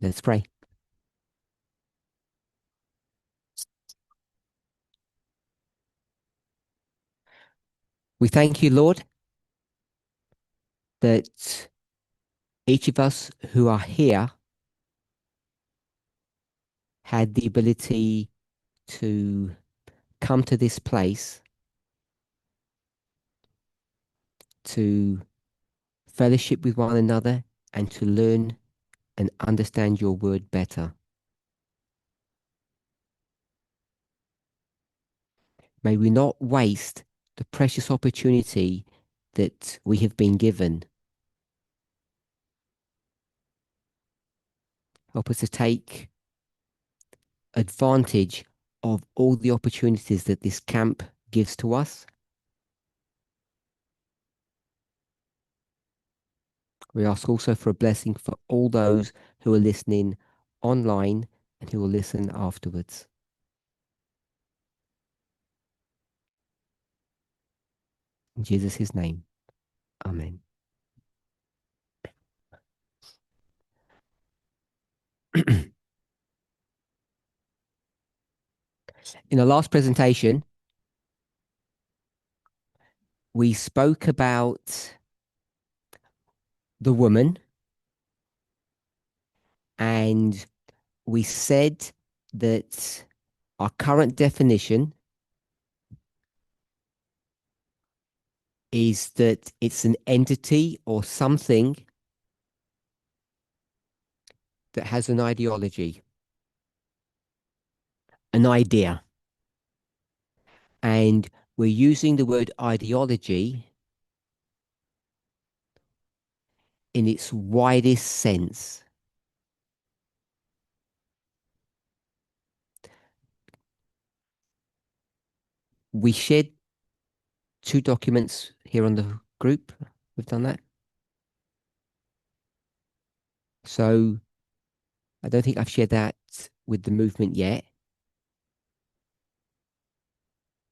Let's pray. We thank you, Lord, that each of us who are here had the ability to come to this place to fellowship with one another and to learn and understand your word better. May we not waste the precious opportunity that we have been given. Help us to take advantage of all the opportunities that this camp gives to us. We ask also for a blessing for all those who are listening online and who will listen afterwards. In Jesus' name, amen. In the last presentation, we spoke about the woman, and we said that our current definition is that it's an entity or something that has an ideology, an idea. And we're using the word ideology in its widest sense. We shared 2 documents here on the group. We've done that. So I don't think I've shared that with the movement yet.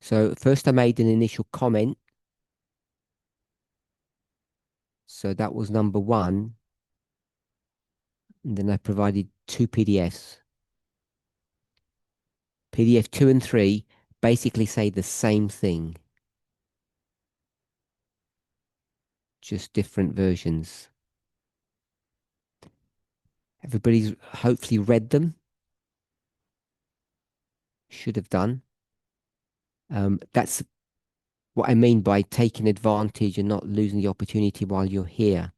So first I made an initial comment. So that was number 1. And then I provided 2 PDFs. PDF 2 and 3 basically say the same thing, just different versions. Everybody's hopefully read them. Should have done. That's what I mean by taking advantage and not losing the opportunity while you're here.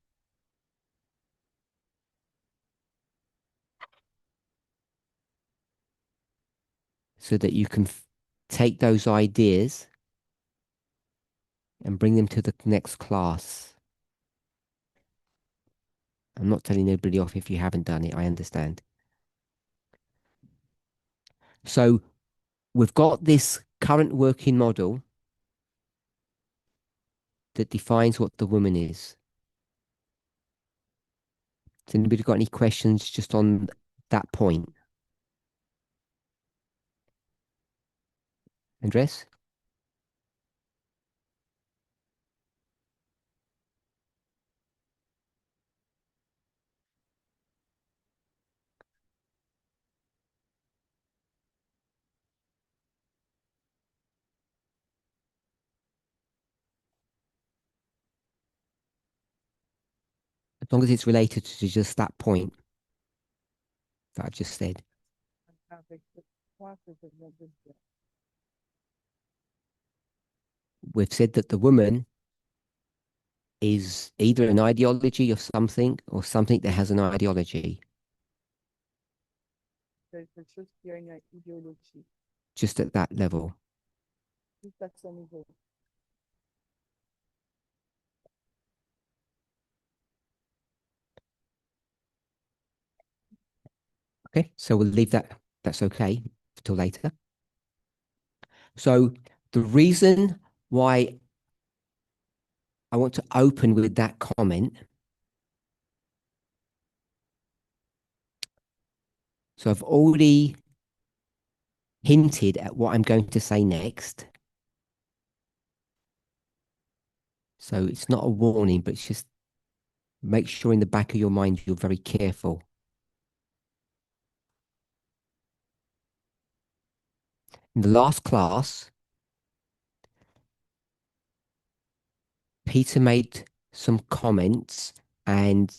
So that you can take those ideas and bring them to the next class. I'm not telling anybody off if you haven't done it, I understand. So we've got this current working model that defines what the woman is. Has anybody got any questions just on that point? Andres? As long as it's related to just that point that I've just said. We've said that the woman is either an ideology of something or something that has an ideology. Just at that level. Okay, so we'll leave that. That's okay till later. So the reason why I want to open with that comment. So I've already hinted at what I'm going to say next. So it's not a warning, but it's just make sure in the back of your mind you're very careful. In the last class, Peter made some comments and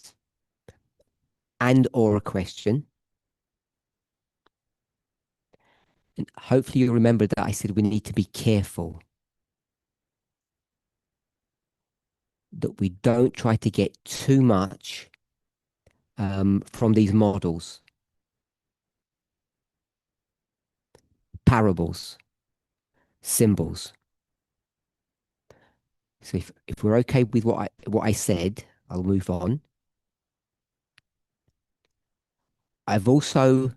or a question. And hopefully you remember that I said we need to be careful that we don't try to get too much from these models, parables, symbols. So if we're okay with what I said, I'll move on. I've also, I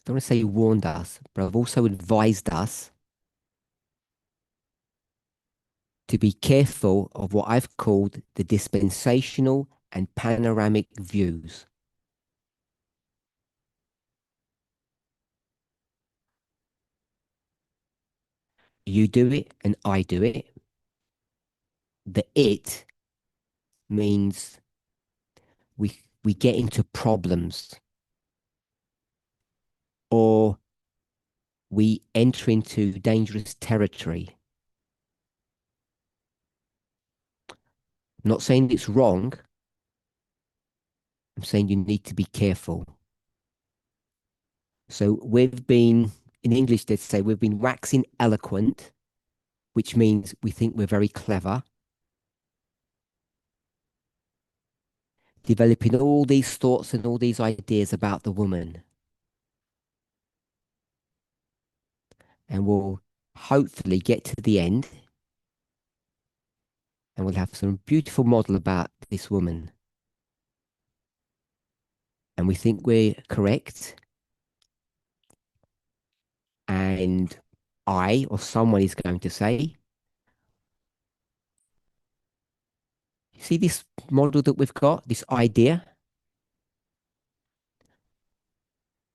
don't want to say warned us, but I've also advised us to be careful of what I've called the dispensational and panoramic views. You do it and I do it. The it means we get into problems or we enter into dangerous territory. I'm not saying it's wrong. I'm saying you need to be careful. So we've been, in English, they'd say we've been waxing eloquent, which means we think we're very clever, developing all these thoughts and all these ideas about the woman. And we'll hopefully get to the end and we'll have some beautiful model about this woman. And we think we're correct. And I or someone is going to say, you see this model that we've got, this idea?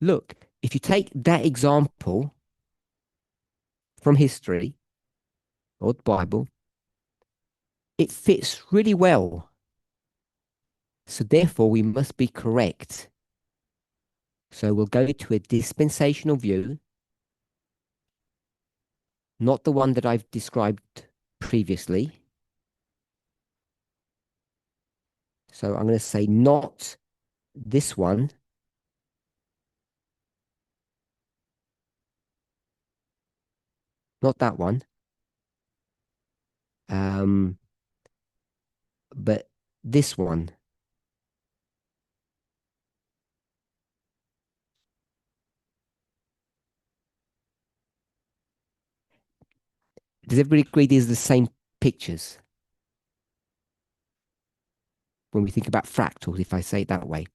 Look, if you take that example from history or the Bible, it fits really well. So therefore, we must be correct. So we'll go to a dispensational view, not the one that I've described previously. So I'm going to say not this one. Not that one. But this one. Does everybody agree these are the same pictures? When we think about fractals, if I say it that way,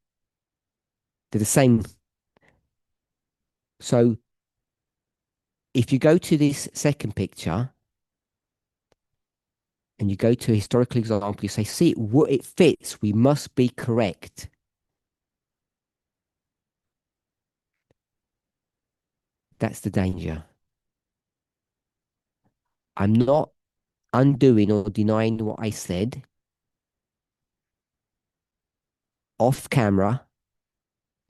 they're the same. So if you go to this second picture and you go to a historical example, you say, see, it fits. We must be correct. That's the danger. I'm not undoing or denying what I said off camera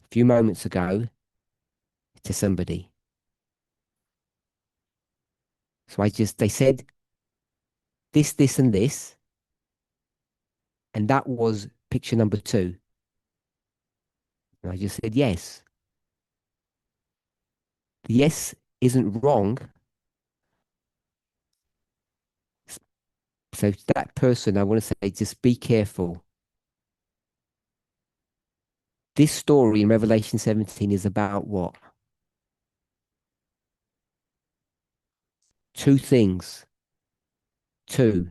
a few moments ago to somebody. So they said this, and this, and that was picture number 2. And I just said yes. The yes isn't wrong. So to that person, I want to say, just be careful. This story in Revelation 17 is about what? 2 things. 2.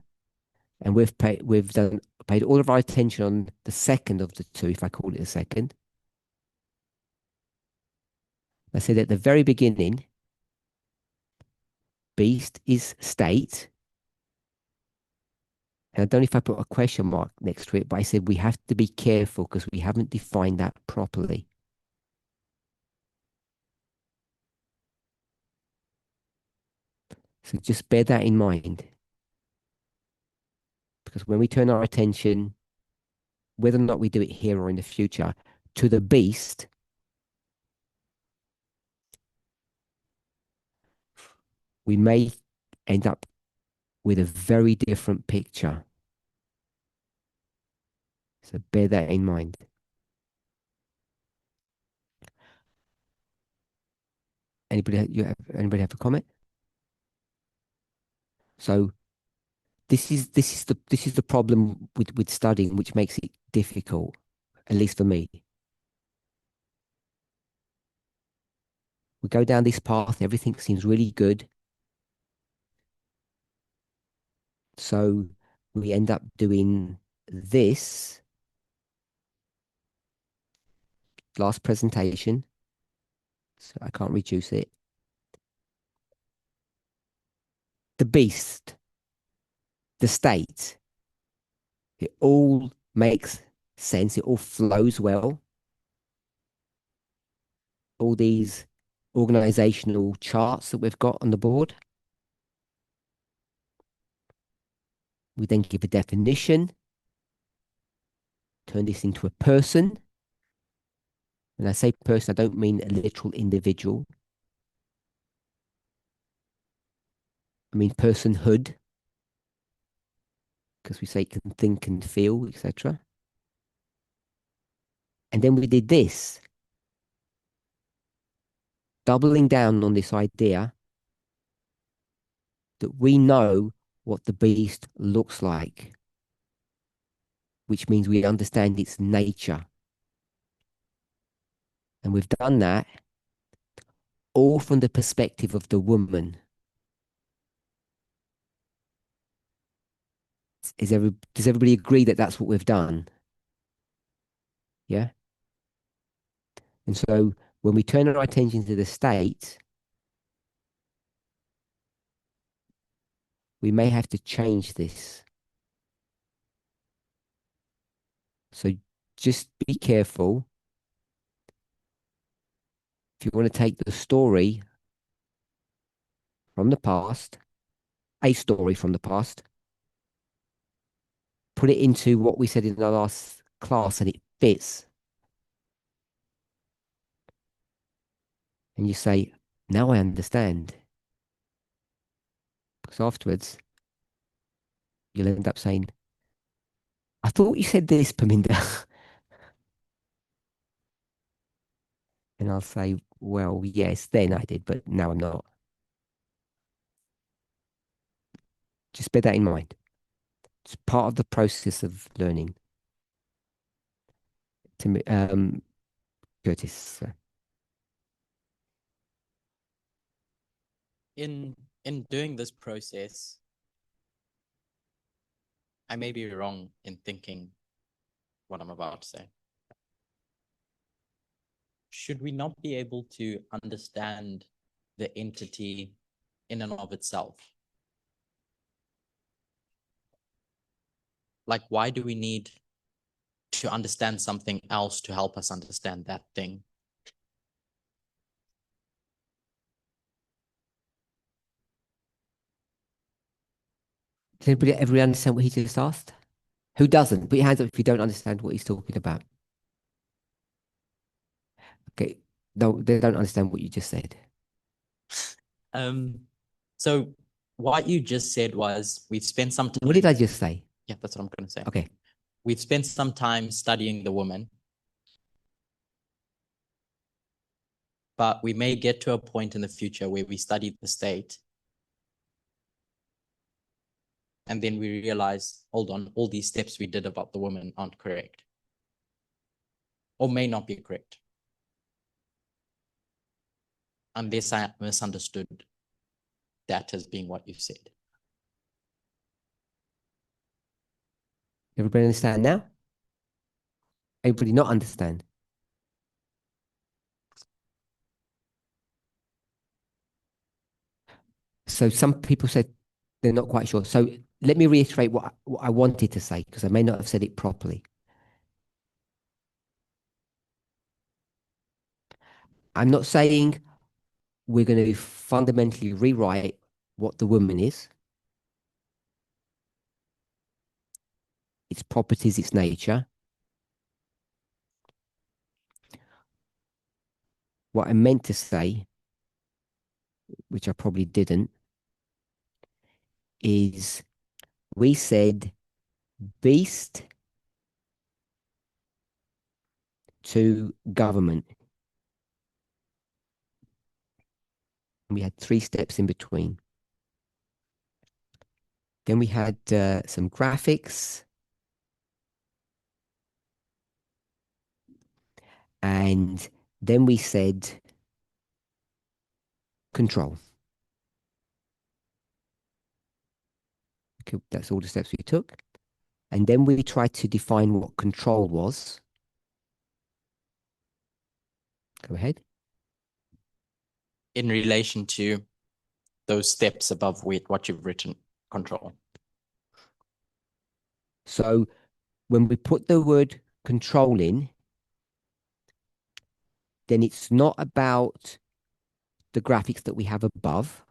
And paid all of our attention on the second of the 2, if I call it a second. I said at the very beginning, beast is state. And I don't know if I put a question mark next to it, but I said we have to be careful because we haven't defined that properly. So just bear that in mind. Because when we turn our attention, whether or not we do it here or in the future, to the beast, we may end up with a very different picture. So bear that in mind. Anybody have a comment? So this is the problem with studying, which makes it difficult, at least for me. We go down this path, everything seems really good. So we end up doing this last presentation. So I can't reduce it. The beast, the state, it all makes sense. It all flows well. All these organizational charts that we've got on the board. We then give a definition, turn this into a person. When I say person, I don't mean a literal individual. I mean personhood, because we say it can think and feel, etc. And then we did this, doubling down on this idea that we know what the beast looks like, which means we understand its nature. And we've done that all from the perspective of the woman. Does everybody agree that that's what we've done? Yeah. And so when we turn our attention to the state, we may have to change this. So just be careful. If you want to take the story from the past, a story from the past, put it into what we said in the last class and it fits. And you say, now I understand. Because afterwards, you'll end up saying, I thought you said this, Parminder. And I'll say, well, yes, then I did, but now I'm not. Just bear that in mind. It's part of the process of learning. To me, Curtis. In doing this process, I may be wrong in thinking what I'm about to say. Should we not be able to understand the entity in and of itself? Like, why do we need to understand something else to help us understand that thing? Does anybody ever understand what he just asked? Who doesn't? Put your hands up if you don't understand what he's talking about. Okay. No, they don't understand what you just said. So what you just said was we've spent some time. What did I just say? Yeah, that's what I'm going to say. Okay. We've spent some time studying the woman, but we may get to a point in the future where we study the state. And then we realize, hold on, all these steps we did about the woman aren't correct or may not be correct. Unless I misunderstood that as being what you said. Everybody understand now? Everybody not understand? So some people said they're not quite sure. So let me reiterate what I wanted to say, because I may not have said it properly. I'm not saying we're going to fundamentally rewrite what the woman is, its properties, its nature. What I meant to say, which I probably didn't, is we said beast to government. We had 3 steps in between. Then we had some graphics. And then we said control. Okay, that's all the steps we took. And then we tried to define what control was. Go ahead. In relation to those steps above what you've written, control. So when we put the word control in, then it's not about the graphics that we have above.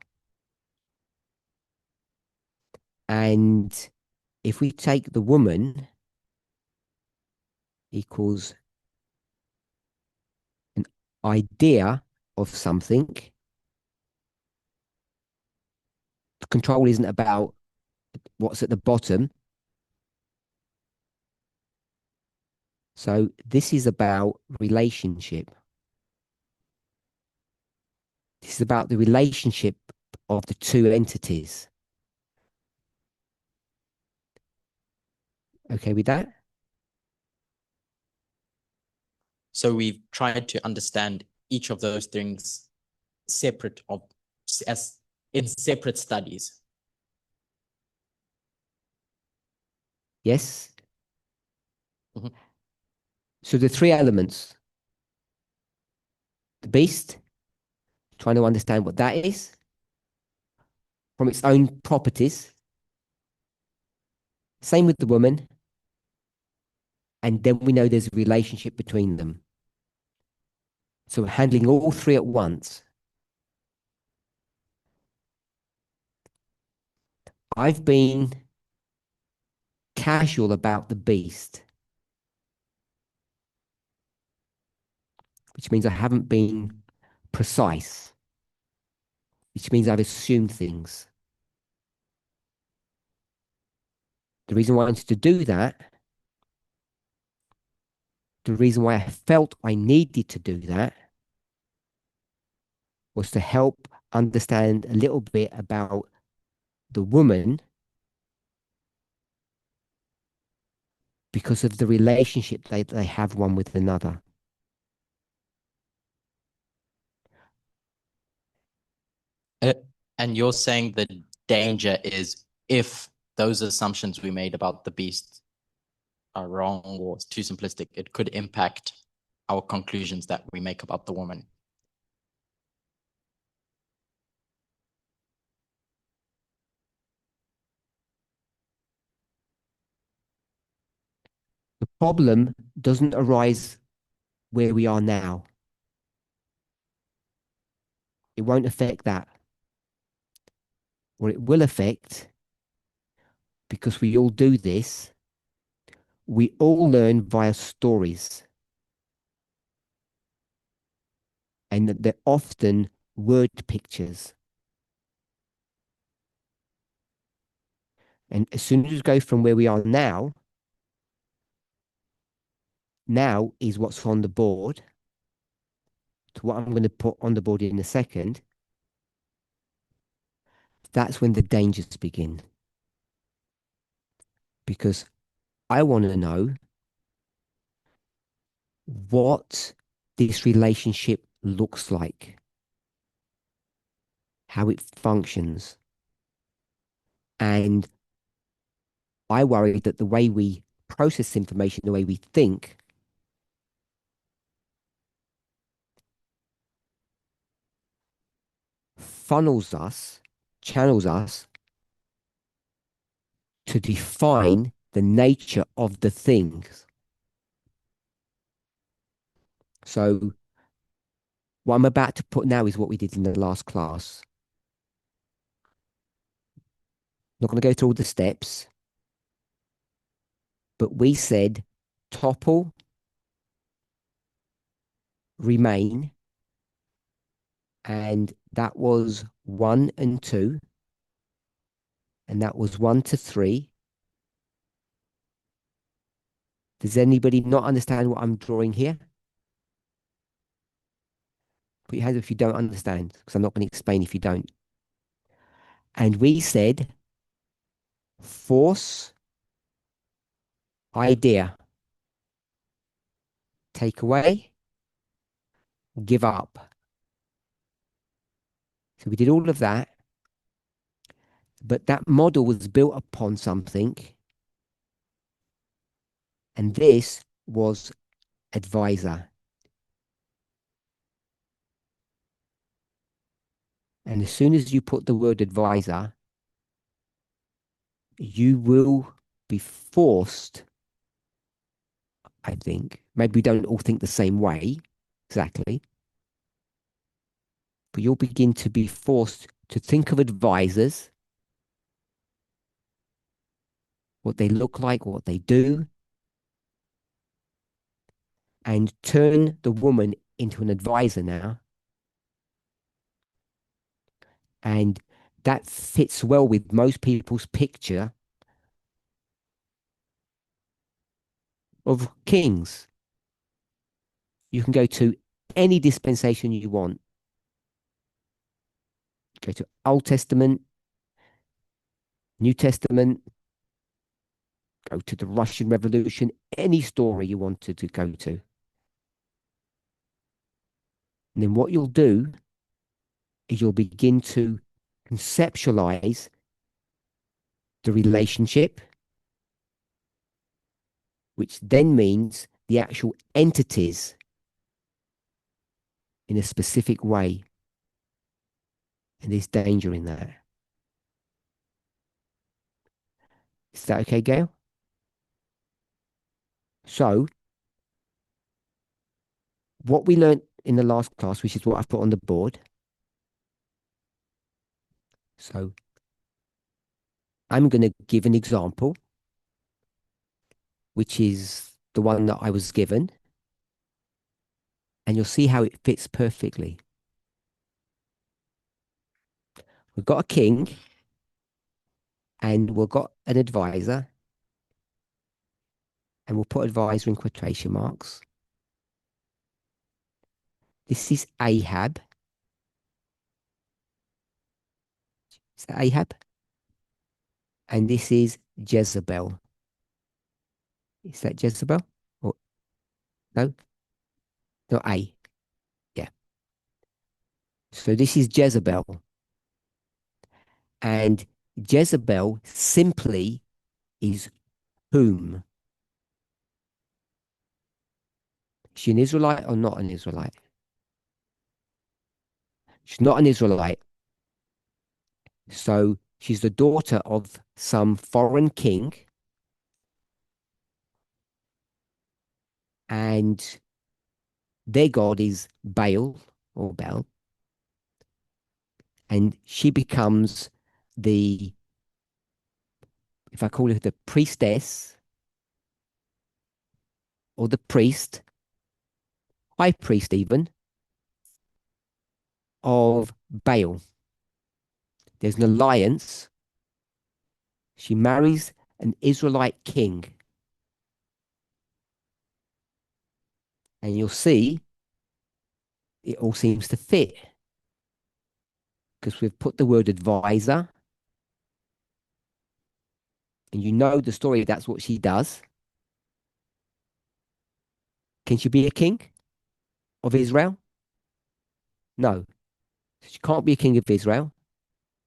And if we take the woman equals an idea of something, the control isn't about what's at the bottom. So this is about relationship. This is about the relationship of the 2 entities. Okay with that? So we've tried to understand each of those things separate as in separate studies. Yes. Mhm. So the 3 elements, the beast, trying to understand what that is from its own properties. Same with the woman. And then we know there's a relationship between them. So handling all 3 at once. I've been casual about the beast, which means I haven't been precise, which means I've assumed things. The reason why I wanted to do that, the reason why I felt I needed to do that, was to help understand a little bit about the woman because of the relationship they have one with another. Uh, and you're saying the danger is if those assumptions we made about the beast are wrong or too simplistic, it could impact our conclusions that we make about the woman. The problem doesn't arise where we are now. It won't affect that. What it will affect, because we all do this, we all learn via stories. And that they're often word pictures. And as soon as we go from where we are now, now is what's on the board, to what I'm going to put on the board in a second, that's when the dangers begin. Because I want to know what this relationship looks like, how it functions. And I worry that the way we process information, the way we think, funnels us, channels us to define the nature of the things. So what I'm about to put now is what we did in the last class. Not going to go through all the steps, but we said topple, remain, and that was 1 and 2. And that was 1 to 3. Does anybody not understand what I'm drawing here? Put your hands up if you don't understand, because I'm not going to explain if you don't. And we said force, idea, take away, give up. So we did all of that, but that model was built upon something, and this was advisor. And as soon as you put the word advisor, you will be forced, I think. Maybe we don't all think the same way exactly, but you'll begin to be forced to think of advisors, what they look like, what they do, and turn the woman into an advisor now. And that fits well with most people's picture of kings. You can go to any dispensation you want. Go to Old Testament, New Testament, go to the Russian Revolution, any story you wanted to go to. And then what you'll do is you'll begin to conceptualize the relationship, which then means the actual entities in a specific way. And there's danger in that. Is that okay, Gail? So, what we learned in the last class, which is what I've put on the board. So, I'm going to give an example, which is the one that I was given, and you'll see how it fits perfectly. We've got a king, and we've got an advisor, and we'll put advisor in quotation marks. This is Ahab. Is that Ahab? And this is Jezebel. Is that Jezebel? Or no? No, A. Yeah. So this is Jezebel. And Jezebel simply is whom? Is she an Israelite or not an Israelite? She's not an Israelite. So she's the daughter of some foreign king. And their god is Baal or Bel. And she becomes the, if I call her the priestess or the priest, high priest even, of Baal. There's an alliance. She marries an Israelite king. And you'll see it all seems to fit because we've put the word advisor. And you know the story, that's what she does. Can she be a king of Israel? No. She can't be a king of Israel.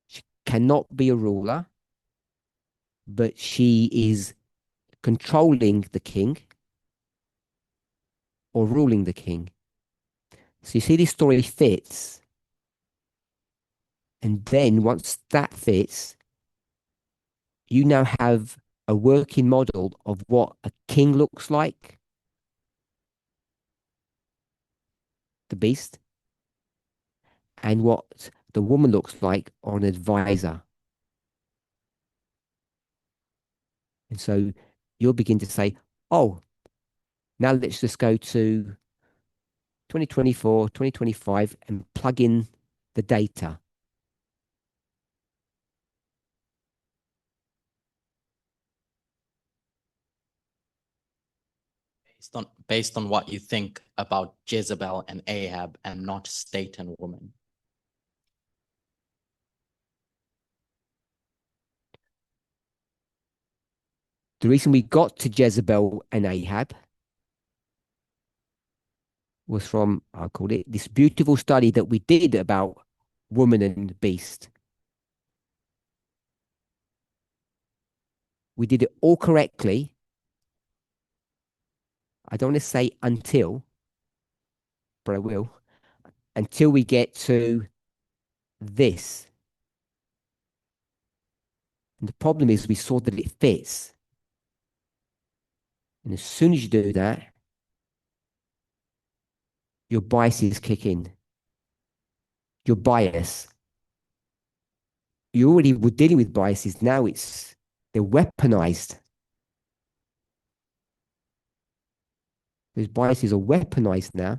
She cannot be a ruler, but she is controlling the king or ruling the king. So you see, this story fits. And then once that fits, you now have a working model of what a king looks like, the beast, and what the woman looks like, or an advisor. And so you'll begin to say, oh, now let's just go to 2024, 2025 and plug in the data. Based on what you think about Jezebel and Ahab and not state and woman. The reason we got to Jezebel and Ahab was from, I called it, this beautiful study that we did about woman and beast. We did it all correctly. I don't want to say until, but I will, until we get to this. And the problem is we saw that it fits. And as soon as you do that, your biases kick in. Your bias. You already were dealing with biases. Now they're weaponized. Those biases are weaponized now.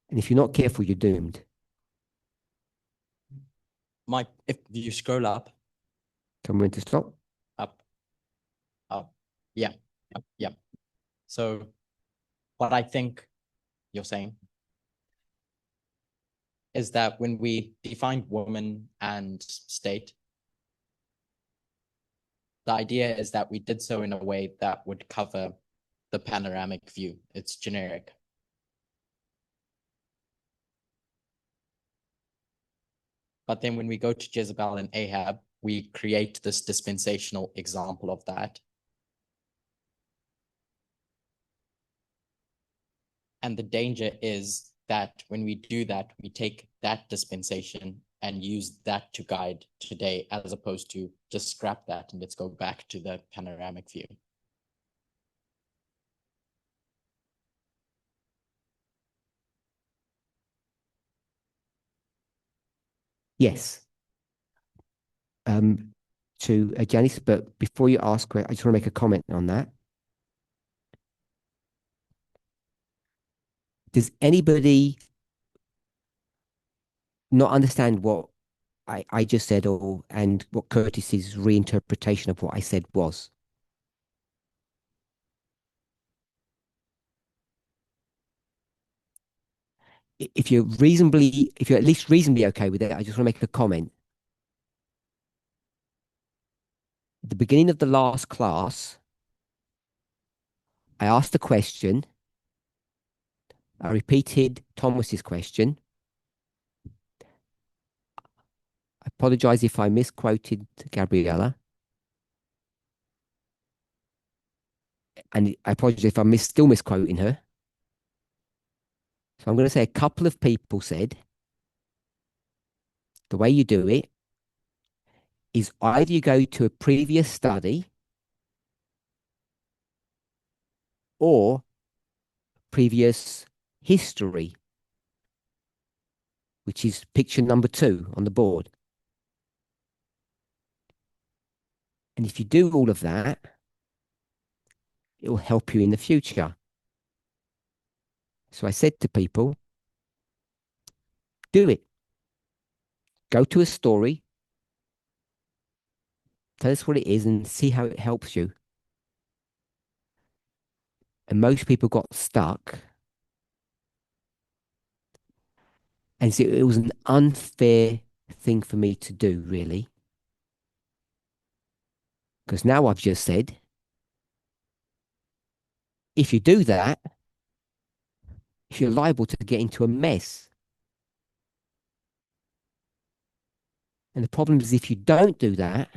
And if you're not careful, you're doomed. Mike, if you scroll up. Tell me when to stop. Up. Yeah. Yeah. So what I think you're saying is that when we define woman and state, the idea is that we did so in a way that would cover the panoramic view. It's generic. But then when we go to Jezebel and Ahab, we create this dispensational example of that. And the danger is that when we do that, we take that dispensation and use that to guide today, as opposed to just scrap that and let's go back to the panoramic view. Yes. To Janice, but before you ask, I just want to make a comment on that. Does anybody not understand what I just said, and what Curtis's reinterpretation of what I said was? If you're at least reasonably okay with it, I just want to make a comment. At the beginning of the last class, I asked a question. I repeated Thomas's question. I apologize if I misquoted Gabriella. And I apologize if I'm still misquoting her. So I'm going to say a couple of people said the way you do it is either you go to a previous study or previous history, which is picture number 2 on the board. And if you do all of that, it will help you in the future. So I said to people, do it. Go to a story, tell us what it is, and see how it helps you. And most people got stuck. And so it was an unfair thing for me to do, really. Because now I've just said, if you do that, you're liable to get into a mess. And the problem is, if you don't do that,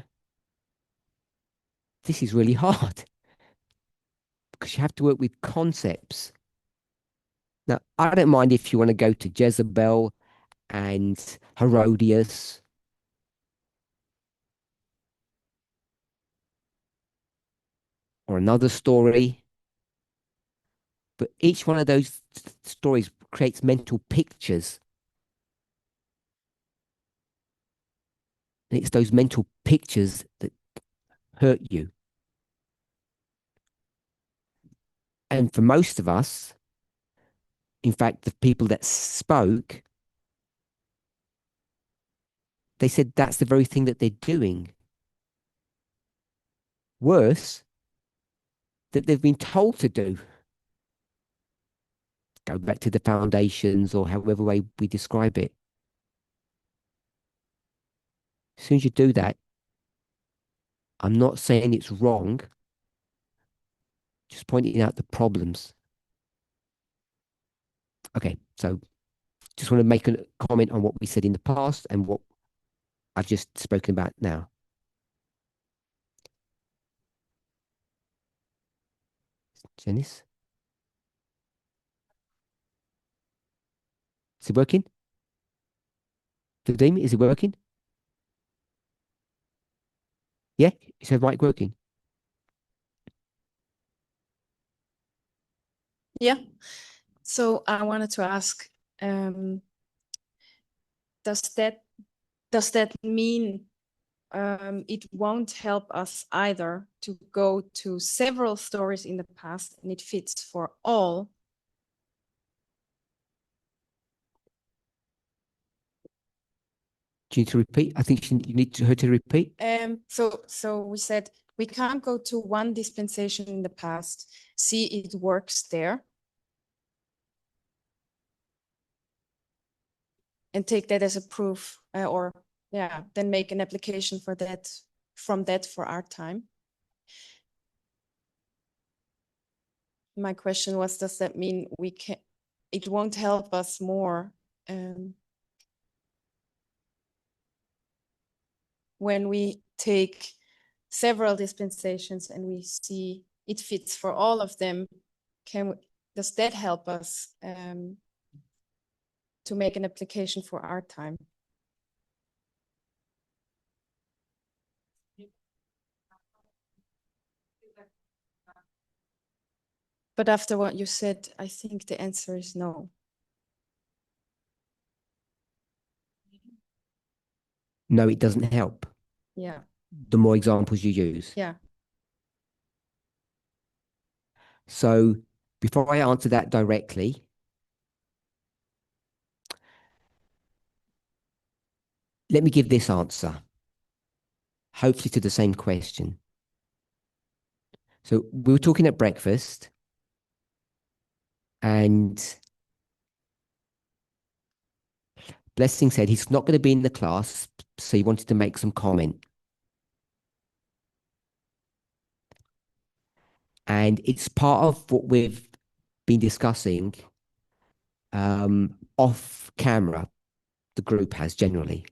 this is really hard because you have to work with concepts. Now, I don't mind if you want to go to Jezebel and Herodias or another story, but each one of those stories creates mental pictures. And it's those mental pictures that hurt you. And for most of us, in fact, the people that spoke, they said that's the very thing that they're doing. Worse, that they've been told to do. Go back to the foundations or however way we describe it. As soon as you do that, I'm not saying it's wrong, just pointing out the problems. Okay, so just want to make a comment on what we said in the past and what I've just spoken about now. Janice? Is it working? Vadim, is it working? Yeah? Is the mic working? Yeah. So I wanted to ask, does that mean it won't help us either to go to several stories in the past and it fits for all? Do you need to repeat? I think you need her to repeat. So we said we can't go to one dispensation in the past, see it works there, and take that as a proof, or yeah, then make an application for that for our time. My question was, does that mean it won't help us more when we take several dispensations and we see it fits for all of them? Does that help us to make an application for our time? But after what you said, I think the answer is no. No, it doesn't help. Yeah. The more examples you use. Yeah. So before I answer that directly, let me give this answer, hopefully to the same question. So we were talking at breakfast and Blessing said he's not going to be in the class, so he wanted to make some comment. And it's part of what we've been discussing off camera, the group has generally.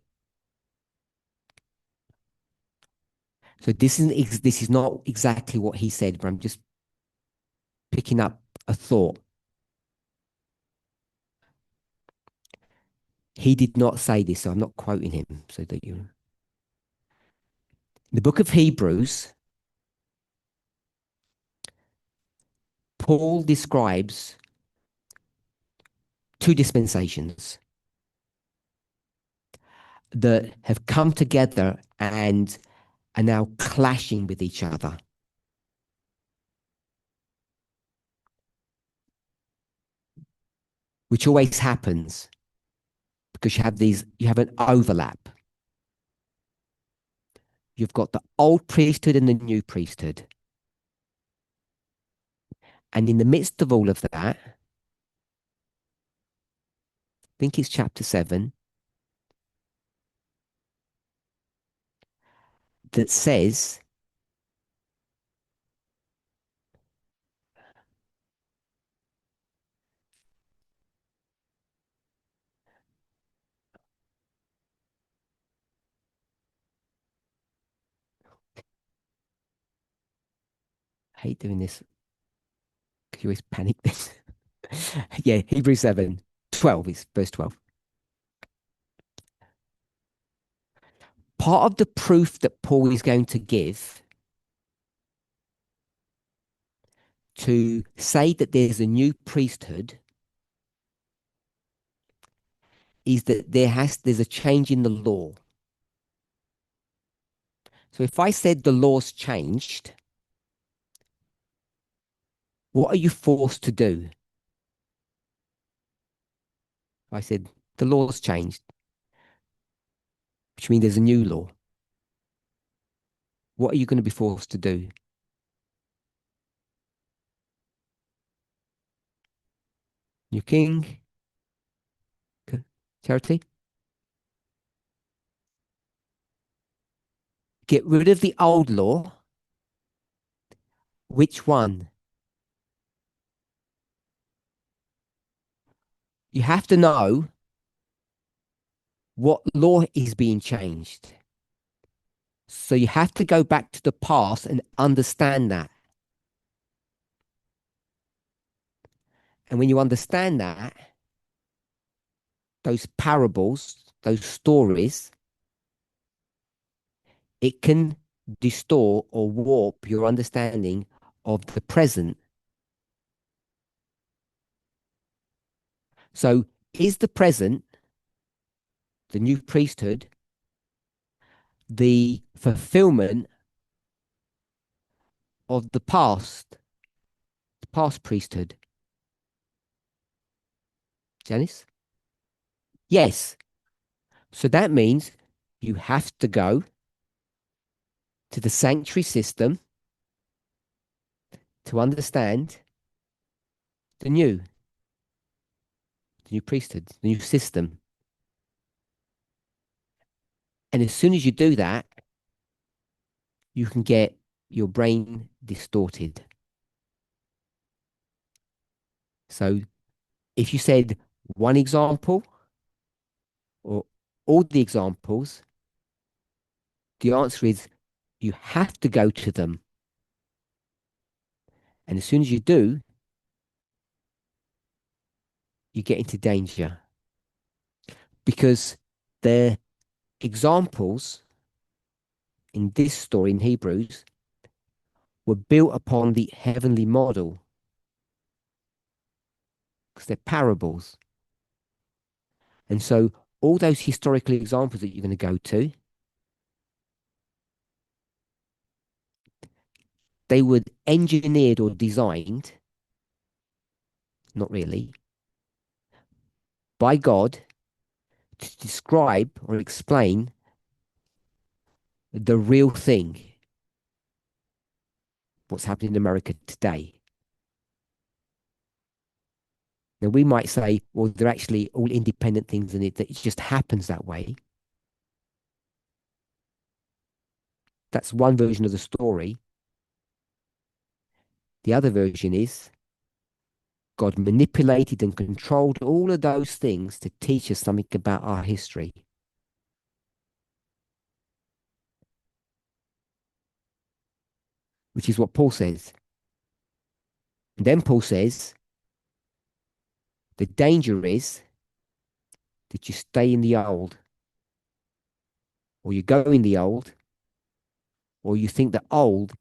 So this is not exactly what he said, but I'm just picking up a thought. He did not say this, so I'm not quoting him. So that you, the book of Hebrews, Paul describes two dispensations that have come together and are now clashing with each other. Which always happens because you have an overlap. You've got the old priesthood and the new priesthood. And in the midst of all of that, I think it's chapter 7, that says I hate doing this because you always panic this. Yeah, Hebrews 7, 12 is verse 12. Part of the proof that Paul is going to give to say that there's a new priesthood is that there's a change in the law. So if I said the law's changed, what are you forced to do? I said the law's changed, which means there's a new law. What are you going to be forced to do? New king. Charity. Get rid of the old law. Which one? You have to know what law is being changed. So you have to go back to the past and understand that. And when you understand that, those parables, those stories, it can distort or warp your understanding of the present. So is the present, the new priesthood, the fulfillment of the past priesthood? Janice? Yes. So that means you have to go to the sanctuary system to understand the new priesthood, the new system. And as soon as you do that, you can get your brain distorted. So if you said one example or all the examples, the answer is you have to go to them. And as soon as you do, you get into danger. Because the examples in this story in Hebrews were built upon the heavenly model. Because they're parables. And so all those historical examples that you're going to go to, they were engineered or designed, not really, by God to describe or explain the real thing, what's happening in America today. Now, we might say, well, they're actually all independent things and it just happens that way. That's one version of the story. The other version is God manipulated and controlled all of those things to teach us something about our history. Which is what Paul says. And then Paul says, the danger is that you stay in the old, or you go in the old, or you think that old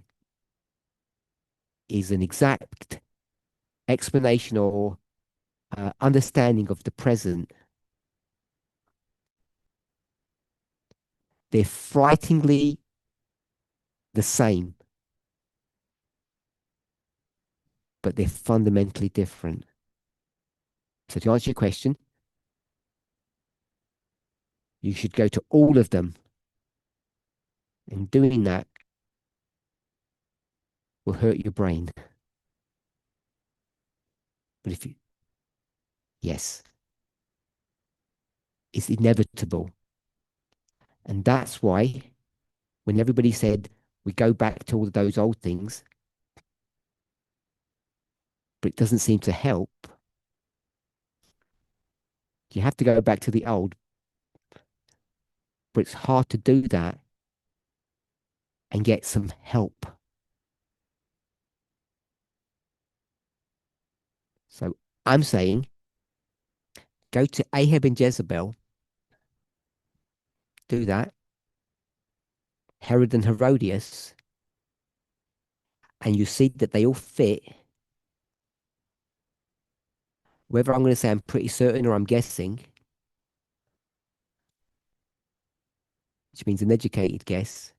is an exact explanation or understanding of the present. They're frighteningly the same, but they're fundamentally different. So to answer your question, you should go to all of them. And doing that will hurt your brain. But if you, yes, it's inevitable. And that's why when everybody said we go back to all of those old things, but it doesn't seem to help, you have to go back to the old. But it's hard to do that and get some help. So I'm saying go to Ahab and Jezebel, do that, Herod and Herodias, and you see that they all fit. Whether I'm going to say I'm pretty certain or I'm guessing, which means an educated guess,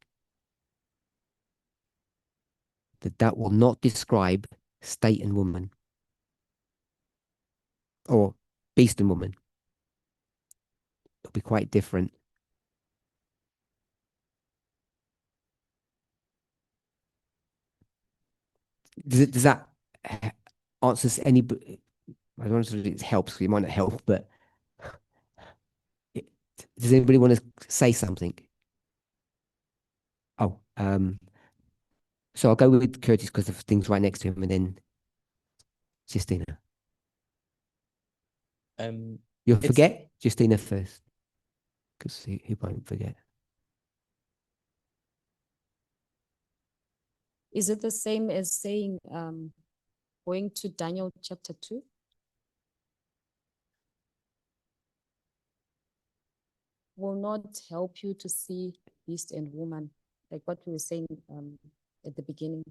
that will not describe state and woman or beast and woman. It'll be quite different. Does that answer any? I don't know if it helps. It might not help, but it, does anybody want to say something? Oh, so I'll go with Curtis because of things right next to him, and then Justina. You'll It's forget Justina first, because he won't forget. Is it the same as saying going to Daniel chapter 2? Will not help you to see beast and woman, like what we were saying at the beginning.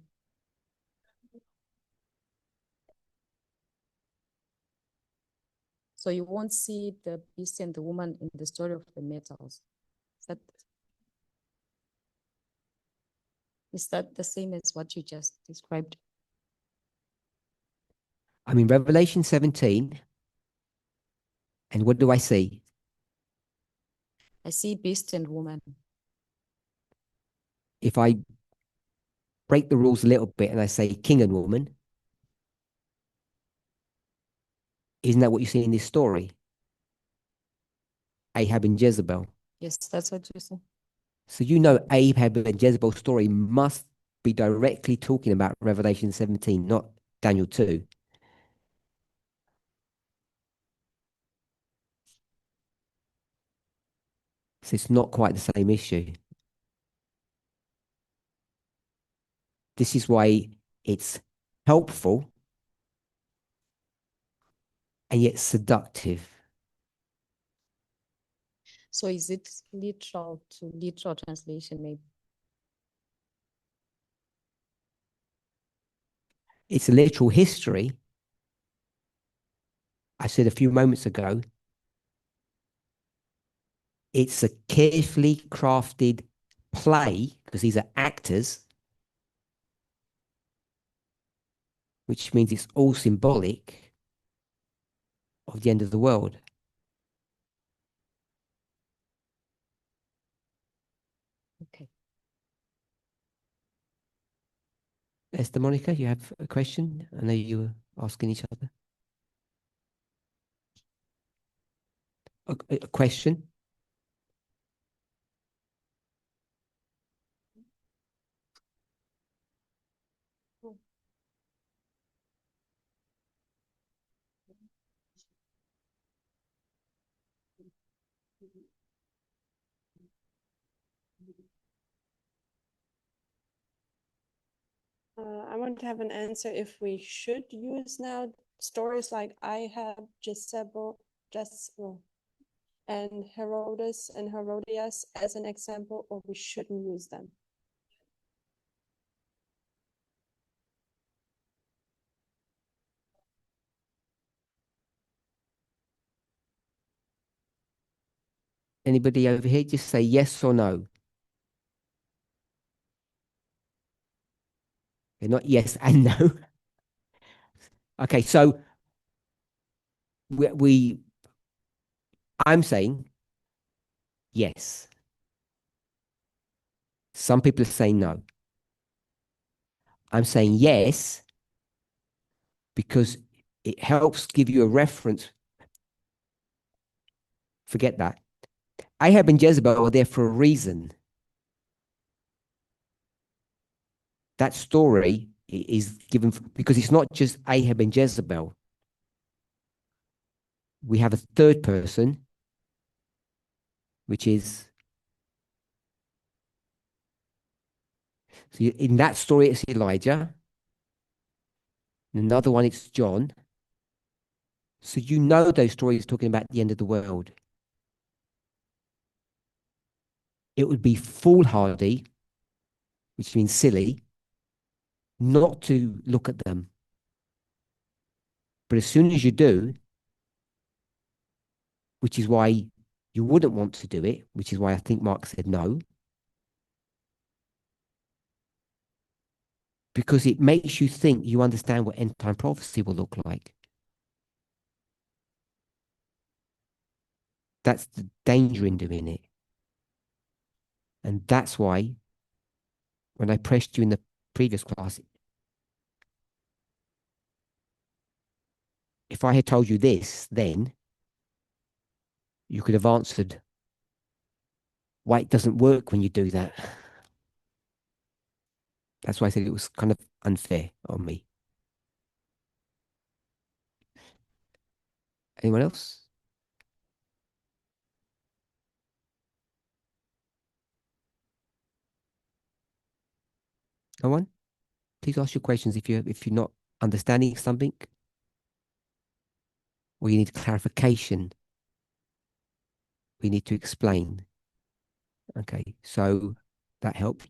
So you won't see the beast and the woman in the story of the metals. Is that the same as what you just described? I'm in Revelation 17, and what do I see? I see beast and woman. If I break the rules a little bit and I say king and woman, isn't that what you see in this story? Ahab and Jezebel. Yes, that's what you say. So you know Ahab and Jezebel's story must be directly talking about Revelation 17, not Daniel 2. So it's not quite the same issue. This is why it's helpful and yet seductive. So is it literal to literal translation maybe? It's a literal history. I said a few moments ago, it's a carefully crafted play because these are actors, which means it's all symbolic of the end of the world. Okay. Esther, Monica, you have a question? I know you were asking each other. A question? I want to have an answer if we should use now stories like Ahab, Jezebel, and Herodes and Herodias as an example, or we shouldn't use them. Anybody over here? Just say yes or no. They're not yes and no. Okay, so I'm saying yes. Some people are saying no. I'm saying yes because it helps give you a reference. Forget that. Ahab and Jezebel are there for a reason. That story is given because it's not just Ahab and Jezebel. We have a third person, which is, so in that story, it's Elijah. In another one, it's John. So you know those stories talking about the end of the world. It would be foolhardy, which means silly, not to look at them. But as soon as you do, which is why you wouldn't want to do it, which is why I think Mark said no, because it makes you think you understand what end time prophecy will look like. That's the danger in doing it. And that's why when I pressed you in the previous class, if I had told you this, then you could have answered why it doesn't work when you do that. That's why I said it was kind of unfair on me. Anyone else? No one? Please ask your questions if you're not understanding something or you need clarification. We need to explain. Okay, so that helped.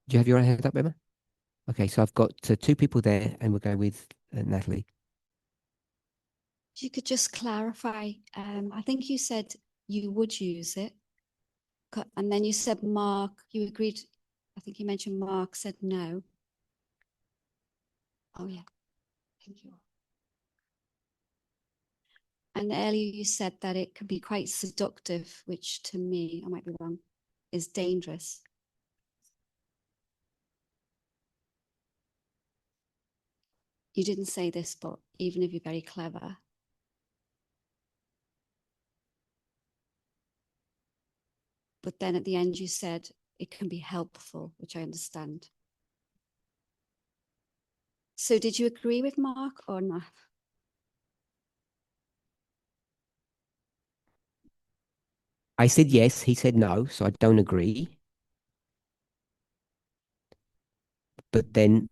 Do you have your hand up, Emma? Okay, so I've got two people there, and we'll go with Natalie. If you could just clarify, I think you said you would use it, and then you said Mark, you agreed, I think you mentioned Mark said no. Oh yeah, thank you. And earlier you said that it can be quite seductive, which to me, I might be wrong, is dangerous. You didn't say this, but even if you're very clever, but then at the end you said it can be helpful, which I understand. So did you agree with Mark or not? I said yes, he said no, so I don't agree. But then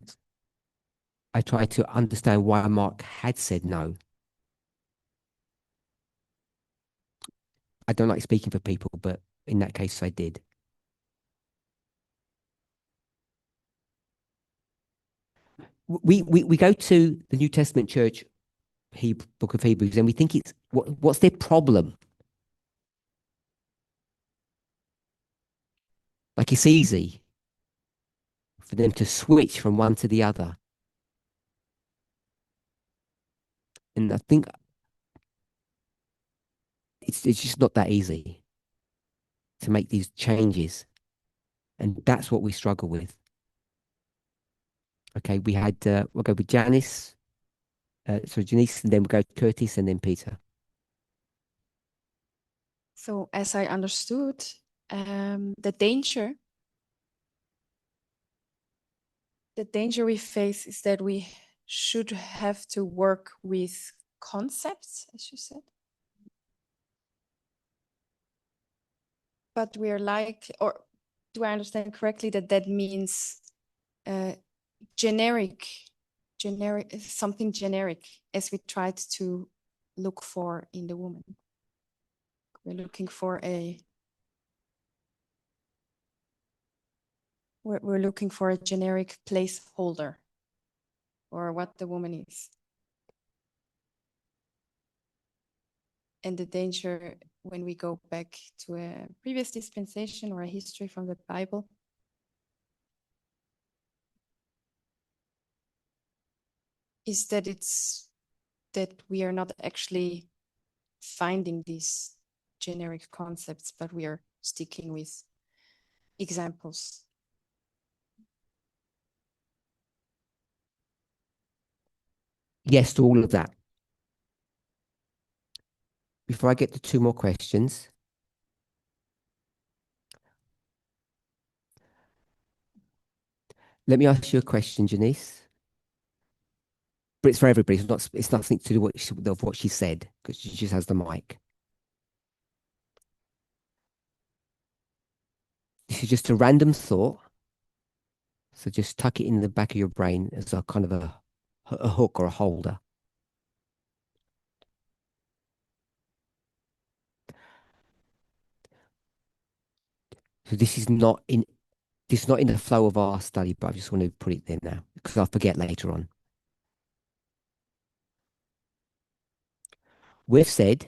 I tried to understand why Mark had said no. I don't like speaking for people, but in that case, I did. We go to the New Testament church, book of Hebrews, and we think it's what's their problem? Like it's easy for them to switch from one to the other. And I think it's just not that easy to make these changes. And that's what we struggle with. Okay, we'll go with Janice, Janice, and then we'll go Curtis and then Peter. So as I understood, the danger we face is that we should have to work with concepts, as you said. But we're like, or do I understand correctly that means generic, something generic, as we tried to look for in the woman? We're looking for we're looking for a generic placeholder or what the woman is. And the danger when we go back to a previous dispensation or a history from the Bible is that we are not actually finding these generic concepts, but we are sticking with examples. Yes to all of that. Before I get to two more questions, let me ask you a question, Janice. But it's for everybody. It's nothing to do with what she said, because she just has the mic. This is just a random thought. So just tuck it in the back of your brain as a kind of a hook or a holder. So this is not in the flow of our study, but I just want to put it there now because I'll forget later on. We've said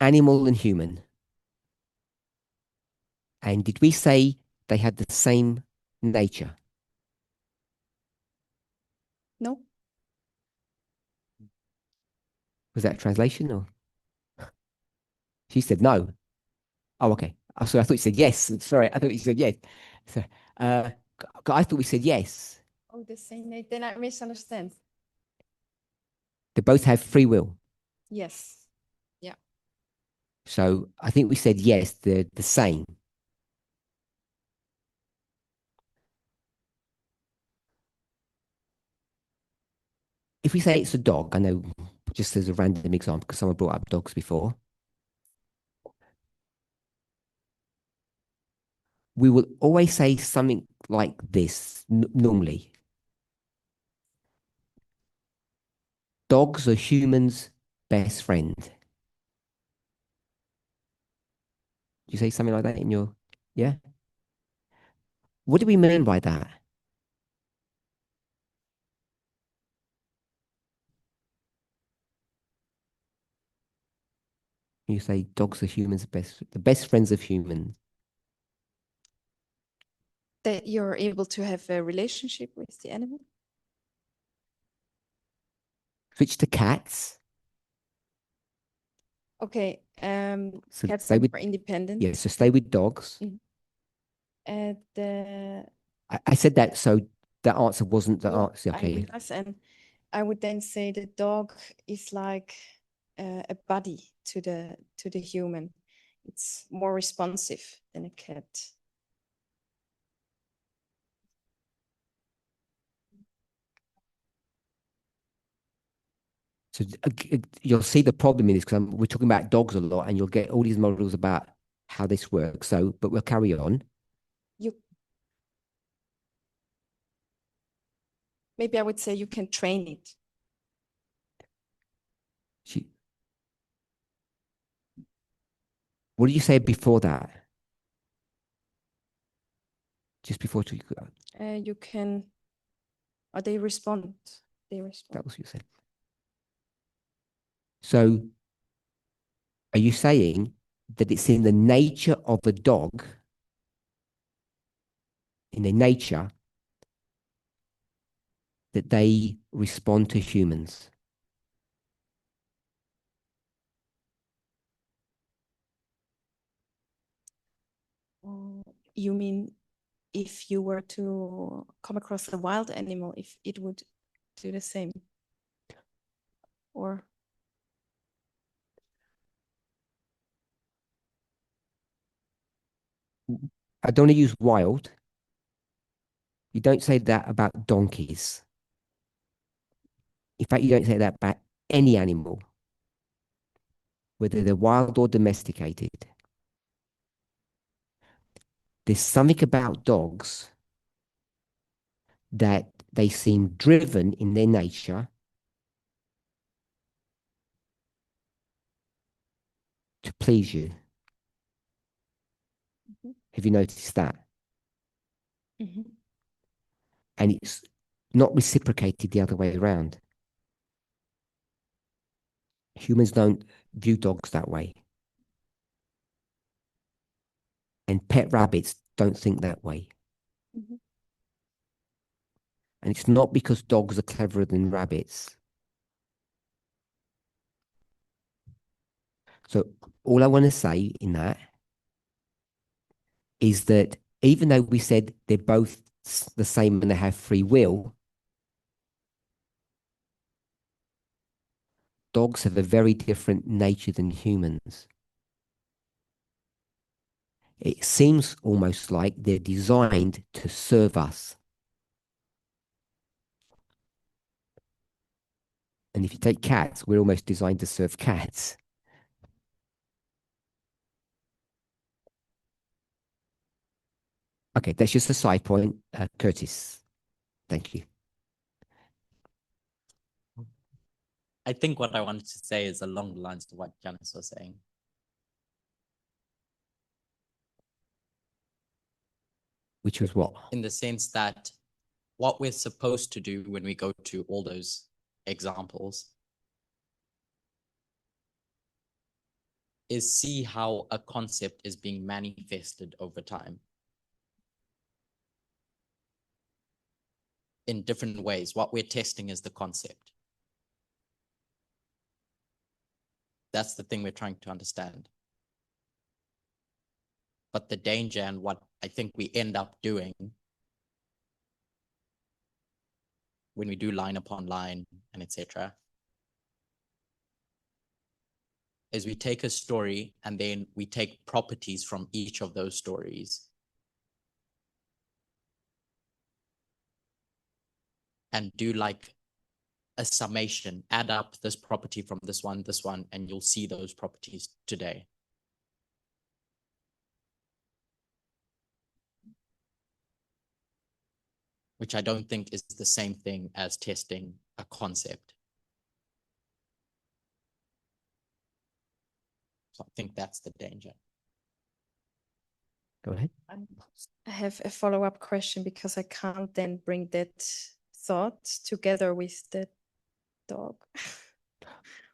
animal and human. And did we say they had the same nature? No. Was that a translation or? She said no. Oh, okay. So I thought you said yes. Sorry, I thought you said yes. So, I thought we said yes. Oh, the same name. Then I misunderstand. They both have free will. Yes. So I think we said yes, they're the same. If we say it's a dog, I know just as a random example, because someone brought up dogs before, we will always say something like this normally. Dogs are humans' best friend. Do you say something like that in your, yeah? What do we mean by that? You say dogs are humans' the best friends of humans. That you're able to have a relationship with the animal. Switch to cats. Okay. So Cats stay are with, more independent. yeah, so stay with dogs. And I said that, so that answer wasn't the yeah, answer. I Okay. realize, and I would then say the dog is like a buddy to the human. It's more responsive than a cat. So you'll see the problem in this because we're talking about dogs a lot, and you'll get all these models about how this works. So, but we'll carry on. Maybe I would say you can train it. What did you say before that? Just before You can, or they respond. They respond. that was what you said. So, are you saying that it's in the nature of the dog, in their nature, that they respond to humans? You mean if you were to come across a wild animal, if it would do the same? Or I don't want to use wild. You don't say that about donkeys. In fact, you don't say that about any animal, whether they're wild or domesticated. There's something about dogs that they seem driven in their nature to please you. Have you noticed that? And it's not reciprocated the other way around. Humans don't view dogs that way. And pet rabbits don't think that way. And it's not because dogs are cleverer than rabbits. So all I want to say in that is that even though we said they're both the same and they have free will, dogs have a very different nature than humans. It seems almost like they're designed to serve us. And if you take cats, we're almost designed to serve cats. Okay, that's just a side point. Curtis, thank you. I think what I wanted to say is along the lines of what Janice was saying. Which was what? In the sense that what we're supposed to do when we go to all those examples is see how a concept is being manifested over time in different ways. What we're testing is the concept. That's the thing we're trying to understand. But the danger and what I think we end up doing when we do line upon line and etc., is we take a story and then we take properties from each of those stories and do like a summation, add up this property from this one, and you'll see those properties today. Which I don't think is the same thing as testing a concept. So I think that's the danger. Go ahead. I have a follow-up question because I can't then bring that thought together with the dog.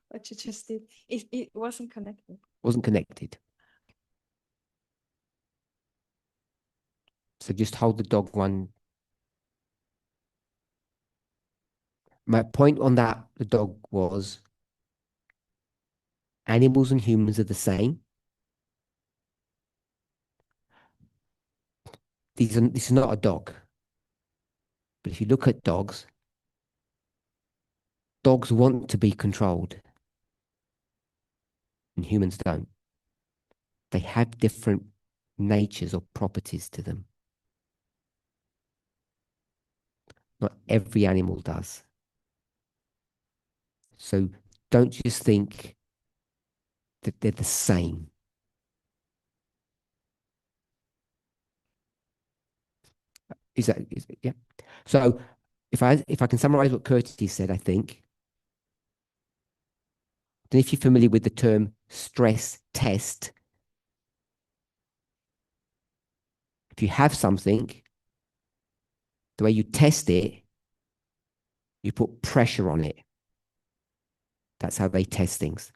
What you just did. It wasn't connected. Wasn't connected. So just hold the dog one. My point on that, the dog, was animals and humans are the same. This is not a dog. But if you look at dogs, dogs want to be controlled. And humans don't. They have different natures or properties to them. Not every animal does. So don't just think that they're the same. Yeah. So if I can summarize what Curtis said, I think, then if you're familiar with the term stress test, if you have something, the way you test it, you put pressure on it. That's how they test things.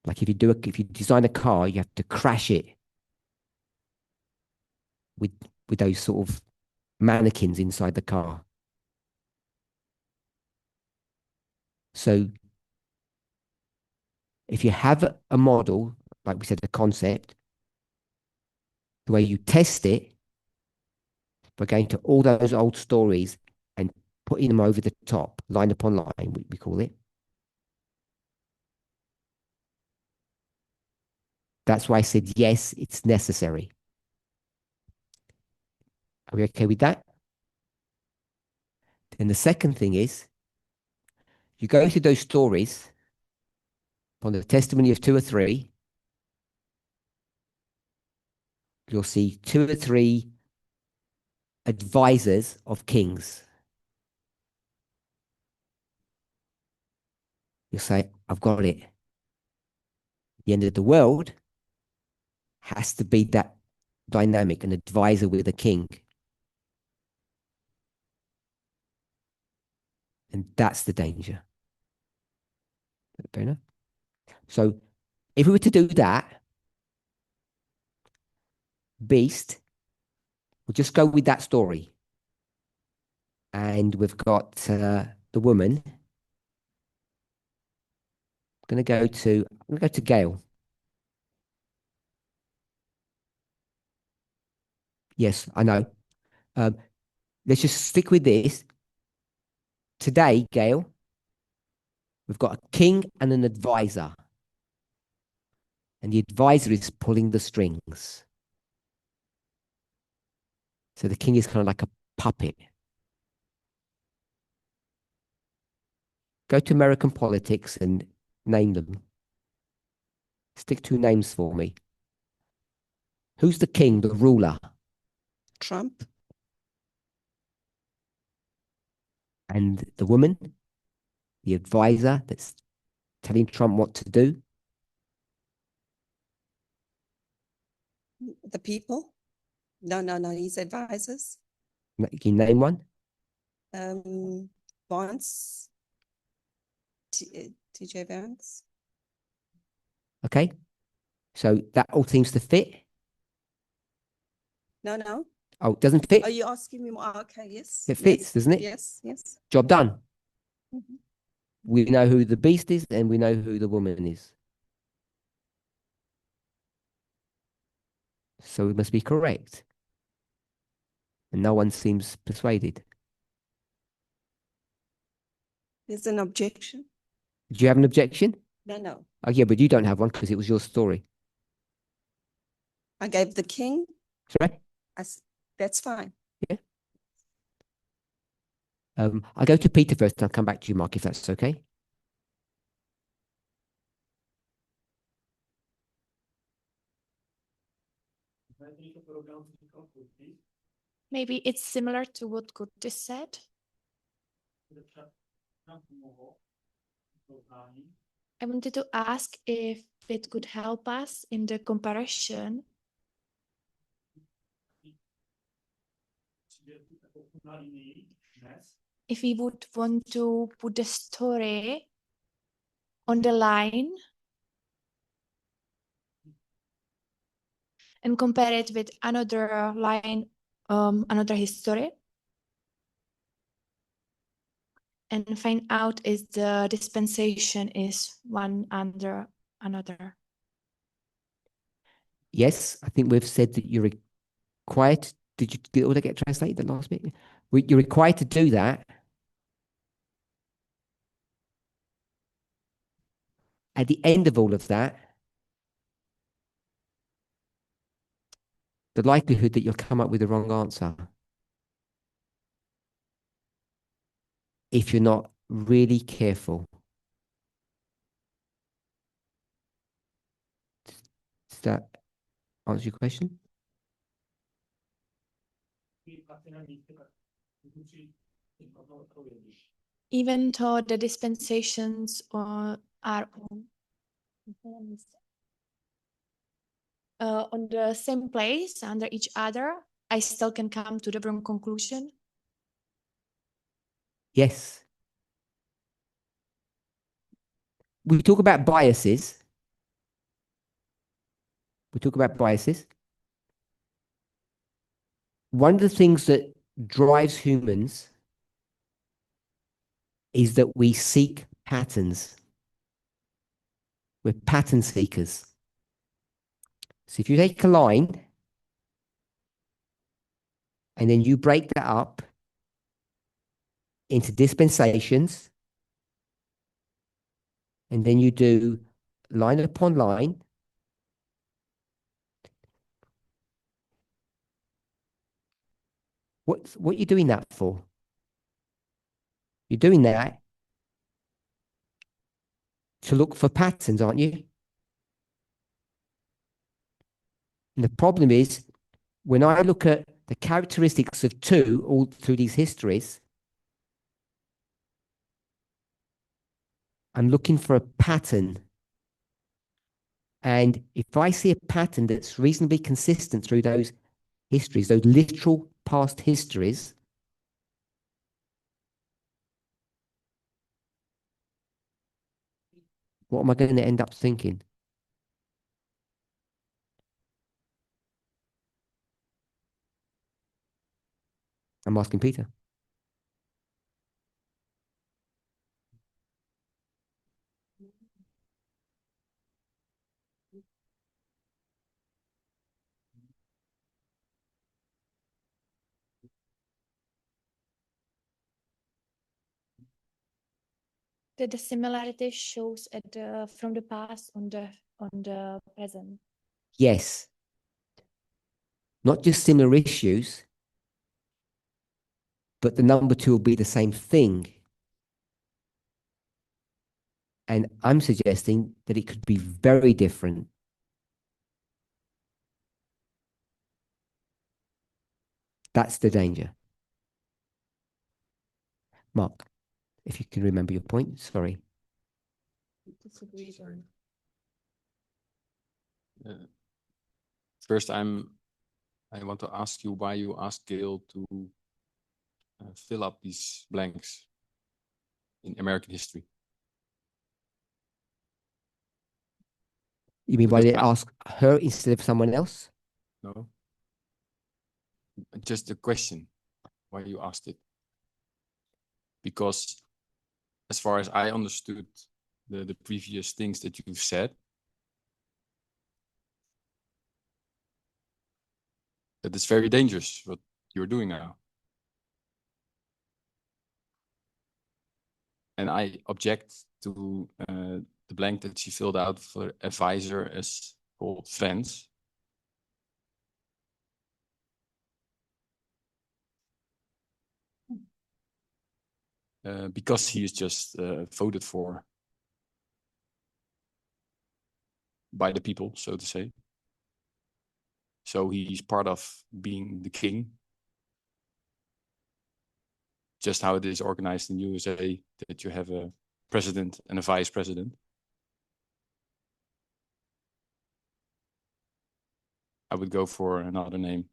Like if you design a car, you have to crash it with those sort of mannequins inside the car. So if you have a model, like we said, a concept, the way you test it, by going to all those old stories and putting them over the top, line upon line, we call it. That's why I said, yes, it's necessary. Are we okay with that? Then the second thing is, you go through those stories on the testimony of 2 or 3, you'll see 2 or 3 advisors of kings. You'll say, I've got it. The end of the world has to be that dynamic, an advisor with a king. And that's the danger. Fair enough? So if we were to do that, beast, we'll just go with that story. And we've got the woman. I'm going to go to Gail. Yes, I know. Let's just stick with this. Today, Gail, we've got a king and an advisor. And the advisor is pulling the strings. So the king is kind of like a puppet. Go to American politics and name them. Stick 2 names for me. Who's the king, the ruler? Trump. And the woman, the advisor that's telling Trump what to do? The people. No, his advisors. Can you name one? Vance. TJ Vance. Okay. So that all seems to fit. No. Oh, it doesn't fit? Are you asking me more? Okay, yes. It fits, yes, doesn't it? Yes. Job done. Mm-hmm. We know who the beast is and we know who the woman is. So it must be correct. And no one seems persuaded. There's an objection. Do you have an objection? No. Oh, yeah, but you don't have one because it was your story. I gave the king. Sorry? That's fine. I'll go to Peter first and I'll come back to you, Mark, if that's okay. Maybe it's similar to what Kurtis said. I wanted to ask if it could help us in the comparison. If we would want to put the story on the line and compare it with another line, another history, and find out if the dispensation is one under another. Yes, I think we've said that you're required. Did all that get translated, the last bit? You're required to do that. At the end of all of that, the likelihood that you'll come up with the wrong answer, if you're not really careful. Does that answer your question? Even though the dispensations are on the same place under each other, I still can come to the wrong conclusion. Yes. We talk about biases. One of the things that drives humans is that we seek patterns. We're pattern seekers. So if you take a line and then you break that up into dispensations, and then you do line upon line, what you're doing that for? You're doing that to look for patterns, aren't you? And the problem is, when I look at the characteristics of two all through these histories, I'm looking for a pattern. And if I see a pattern that's reasonably consistent through those histories, those literal past histories, what am I going to end up thinking? I'm asking Peter. That the similarity shows at the from the past on the present. Yes. Not just similar issues, but the number two will be the same thing. And I'm suggesting that it could be very different. That's the danger. Mark, if you can remember your point, sorry. First, I want to ask you why you asked Gail to fill up these blanks in American history. You mean why Because they ask her instead of someone else? No. Just a question, why you asked it. Because as far as I understood the previous things that you've said, that it's very dangerous what you're doing now. And I object to the blank that she filled out for advisor is called friends. Because he is just voted for by the people, so to say. So he's part of being the king. Just how it is organized in USA, that you have a president and a vice president. I would go for another name.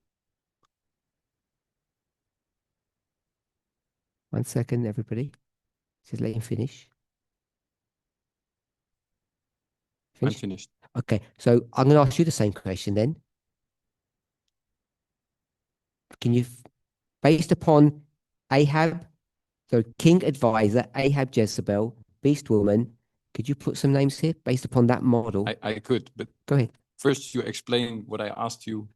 1 second, everybody. Just let him finish. I'm Finish? finished. Okay, so I'm going to ask you the same question then. Can you, based upon Ahab, so king advisor, Ahab Jezebel, beast woman, could you put some names here based upon that model? I could, but Go ahead. first you explain what I asked you.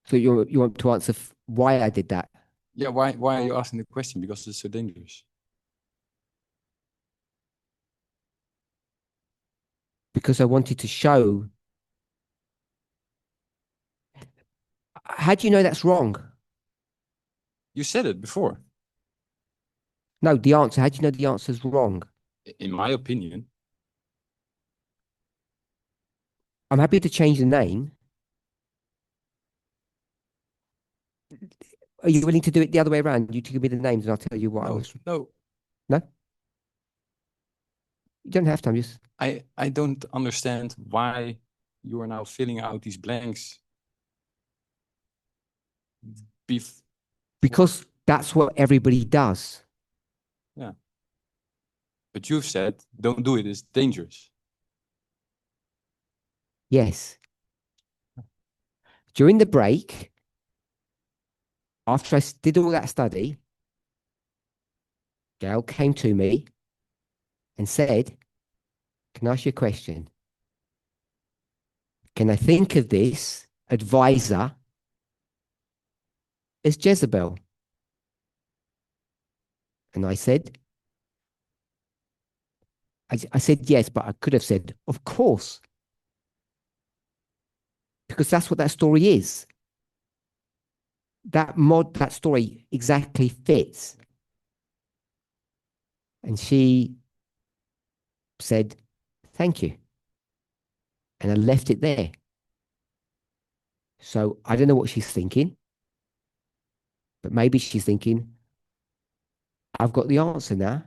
So you want to answer why I did that? Yeah, why are you asking the question? Because it's so dangerous. Because I wanted to show. How do you know that's wrong? You said it before. No, the answer. How do you know the answer is wrong? In my opinion, I'm happy to change the name. Are you willing to do it the other way around? You give me the names and I'll tell you what I no, was. no. No? You don't have to. I'm just. I don't understand why you are now filling out these blanks. Because that's what everybody does. Yeah. But you've said, don't do it, it's dangerous. Yes. During the break, after I did all that study, Gail came to me and said, can I ask you a question? Can I think of this advisor as Jezebel? And I said, I said yes, but I could have said, of course. Because that's what that story is. That story exactly fits. And she said, thank you. And I left it there. So I don't know what she's thinking, but maybe she's thinking, I've got the answer now.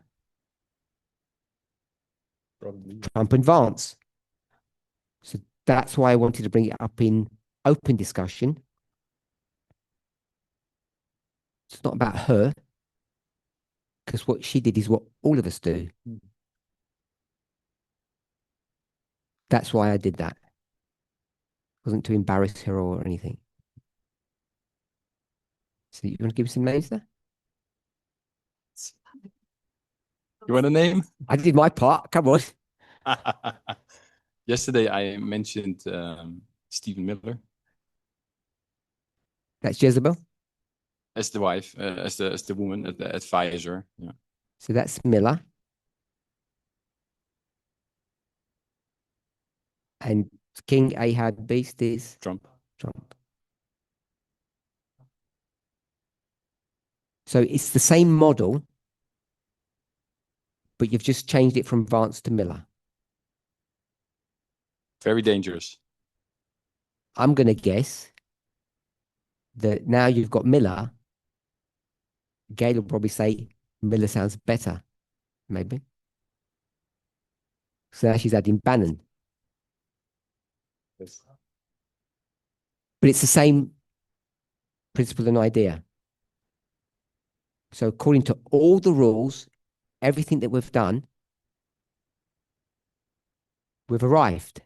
Probably. Trump and Vance. So that's why I wanted to bring it up in open discussion. It's not about her, because what she did is what all of us do. That's why I did that. It wasn't to embarrass her or anything. So you want to give me some names there? You want a name? I did my part. Come on. Yesterday I mentioned Stephen Miller That's Jezebel. as the wife, as the woman, as the advisor. Yeah. So that's Miller. And King Ahab Beast is Trump. Trump. So it's the same model, but you've just changed it from Vance to Miller. Very dangerous. I'm going to guess that now you've got Miller, Gail will probably say Miller sounds better, maybe. So now she's adding Bannon. Yes. But it's the same principle and idea. So according to all the rules, everything that we've done, we've arrived.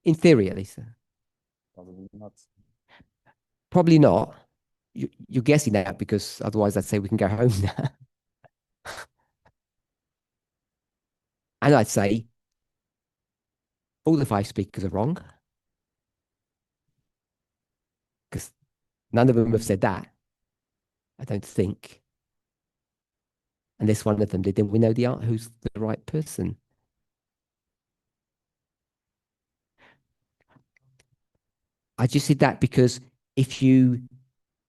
In theory, at least. Probably not. Probably not. You're guessing that because otherwise I'd say we can go home now. And I'd say all the 5 speakers are wrong. None of them have said that, I don't think. Unless one of them did, then we know who's the right person. I just did that because if you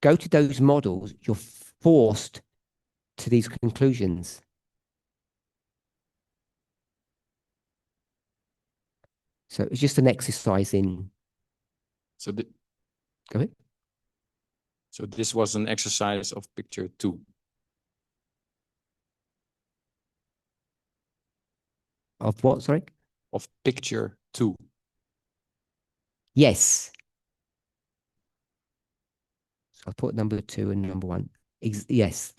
go to those models, you're forced to these conclusions. So it's just an exercise in. So Go ahead. So this was an exercise of picture 2. Of what, sorry? Of picture 2. Yes. So I put number 2 and number 1. Yes.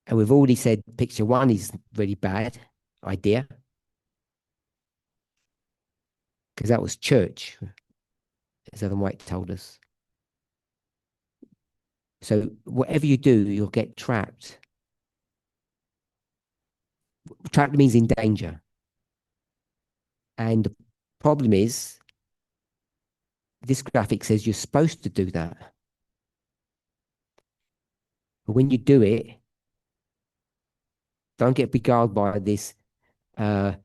And we've already said picture 1 is really bad idea. Because that was church, as Ellen White told us. So whatever you do, you'll get trapped. Trapped means in danger. And the problem is, this graphic says you're supposed to do that. But when you do it, don't get beguiled by this. The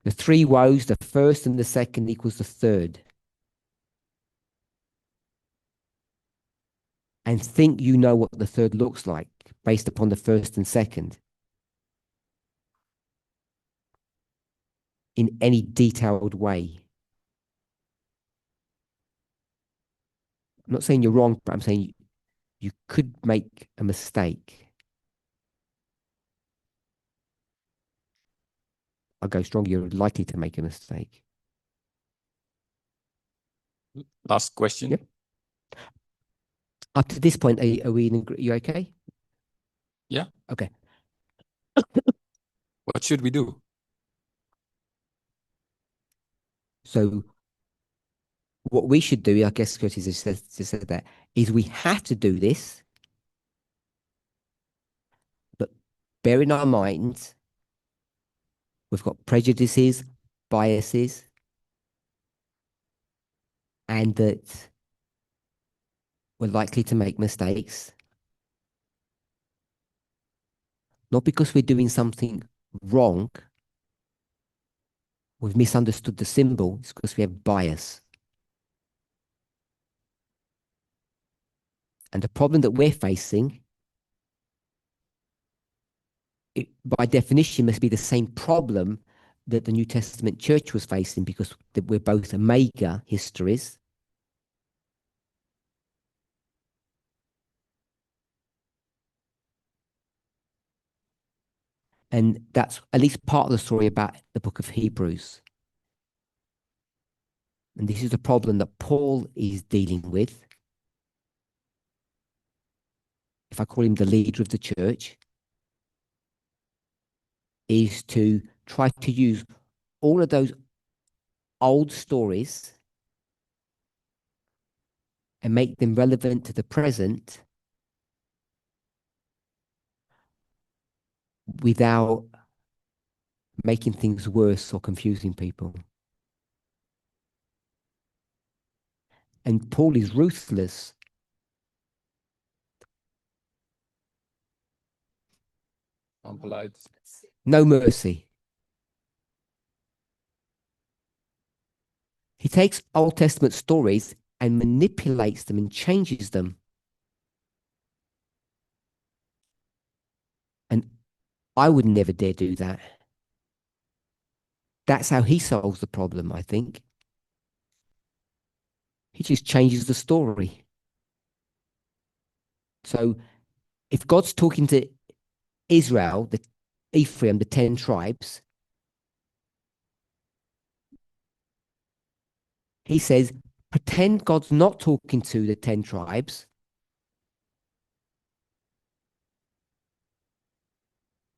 3 woes, the first and the second equals the third. And think you know what the third looks like based upon the first and second in any detailed way. I'm not saying you're wrong, but I'm saying you could make a mistake. I'll go stronger. You're likely to make a mistake. Last question. Yep. Up to this point, are we in? You okay? Yeah. Okay. What should we do? So what we should do, I guess Curtis just said that, is we have to do this, but bear in our minds, we've got prejudices, biases, and that we're likely to make mistakes. Not because we're doing something wrong, we've misunderstood the symbol, it's because we have bias. And the problem that we're facing, it, by definition, must be the same problem that the New Testament church was facing, because we're both omega histories. And that's at least part of the story about the book of Hebrews. And this is the problem that Paul is dealing with. If I call him the leader of the church, is to try to use all of those old stories and make them relevant to the present without making things worse or confusing people. And Paul is ruthless. Unpolite. No mercy. He takes Old Testament stories and manipulates them and changes them. And I would never dare do that. That's how he solves the problem, I think. He just changes the story. So if God's talking to Israel, the Ephraim, the 10 tribes, he says, pretend God's not talking to the 10 tribes.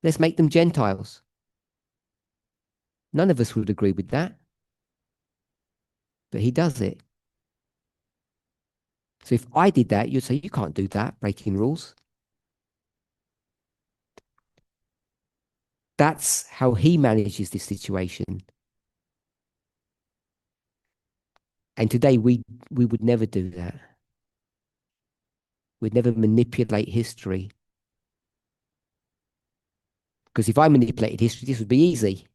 Let's make them Gentiles. None of us would agree with that. But he does it. So if I did that, you'd say, you can't do that, breaking rules. That's how he manages this situation. And today we would never do that. We'd never manipulate history. Because if I manipulated history, this would be easy.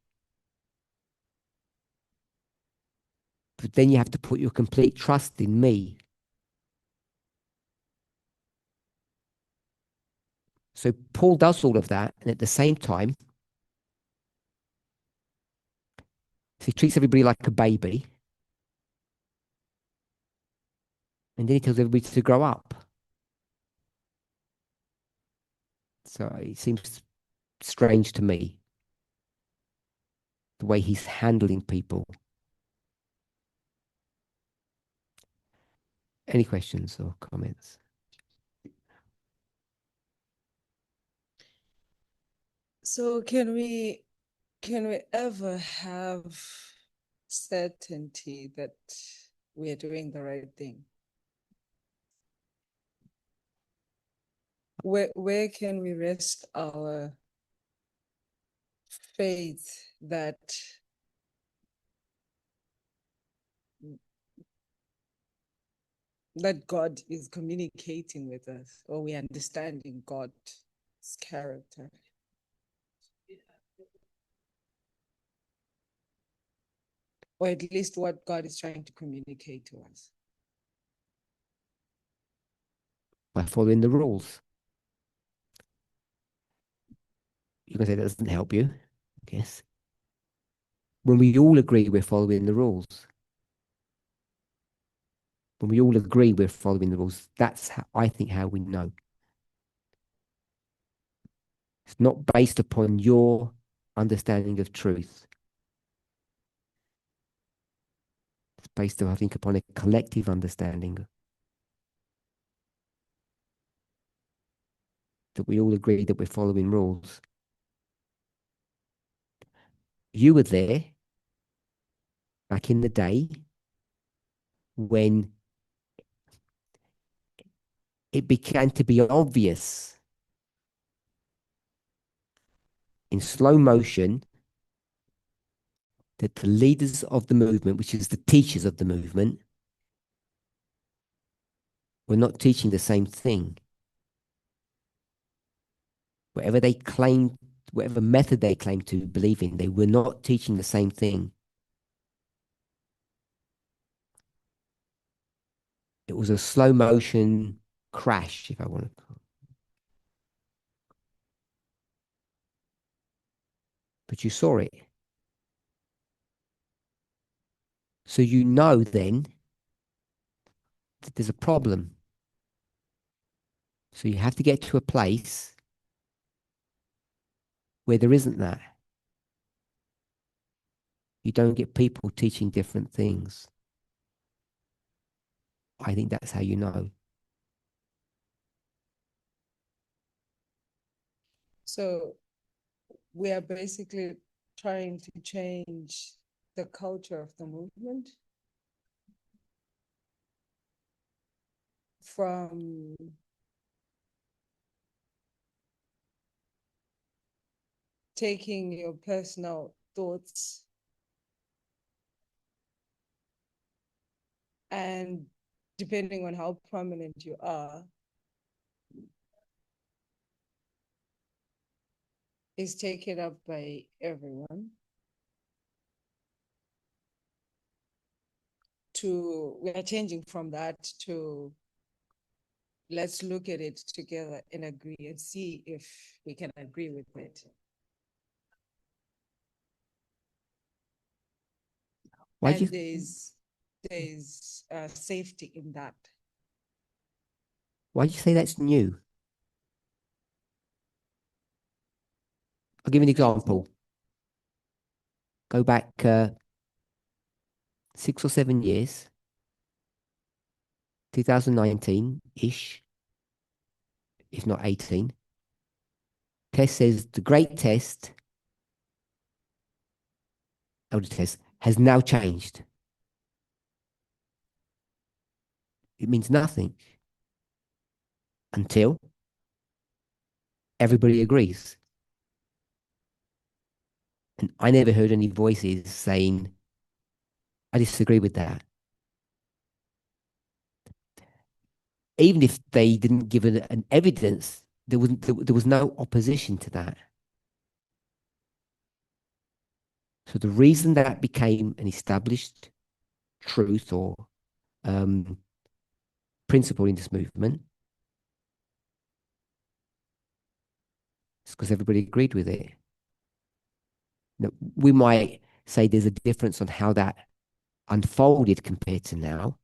But then you have to put your complete trust in me. So Paul does all of that, and at the same time, he treats everybody like a baby, and then he tells everybody to grow up. So it seems strange to me, the way he's handling people. Any questions or comments? So can we ever have certainty that we are doing the right thing? Where can we rest our faith that God is communicating with us, or we understanding God's character? Or at least what God is trying to communicate to us? By following the rules. You can say that doesn't help you, I guess. When we all agree we're following the rules. When we all agree we're following the rules, that's how, I think, how we know. It's not based upon your understanding of truth. It's based, I think, upon a collective understanding that we all agree that we're following rules. You were there back in the day when it began to be obvious in slow motion that the leaders of the movement, which is the teachers of the movement, were not teaching the same thing. Whatever they claimed, whatever method they claimed to believe in, they were not teaching the same thing. It was a slow motion crash, if I want to call it. But you saw it. So you know then that there's a problem. So you have to get to a place where there isn't that. You don't get people teaching different things. I think that's how you know. So we are basically trying to change the culture of the movement from taking your personal thoughts and depending on how prominent you are, is taken up by everyone. We are changing from that to let's look at it together and agree and see if we can agree with it. Why And do there's safety in that. you say that's new? I'll give you an example. Go back 6 or 7 years, 2019-ish, if not 18. Test says the great test, elder test, has now changed. It means nothing until everybody agrees. And I never heard any voices saying, I disagree with that. even if they didn't give an evidence, there was no opposition to that. So the reason that became an established truth or principle in this movement is because everybody agreed with it. Now, we might say there's a difference on how that unfolded compared to now.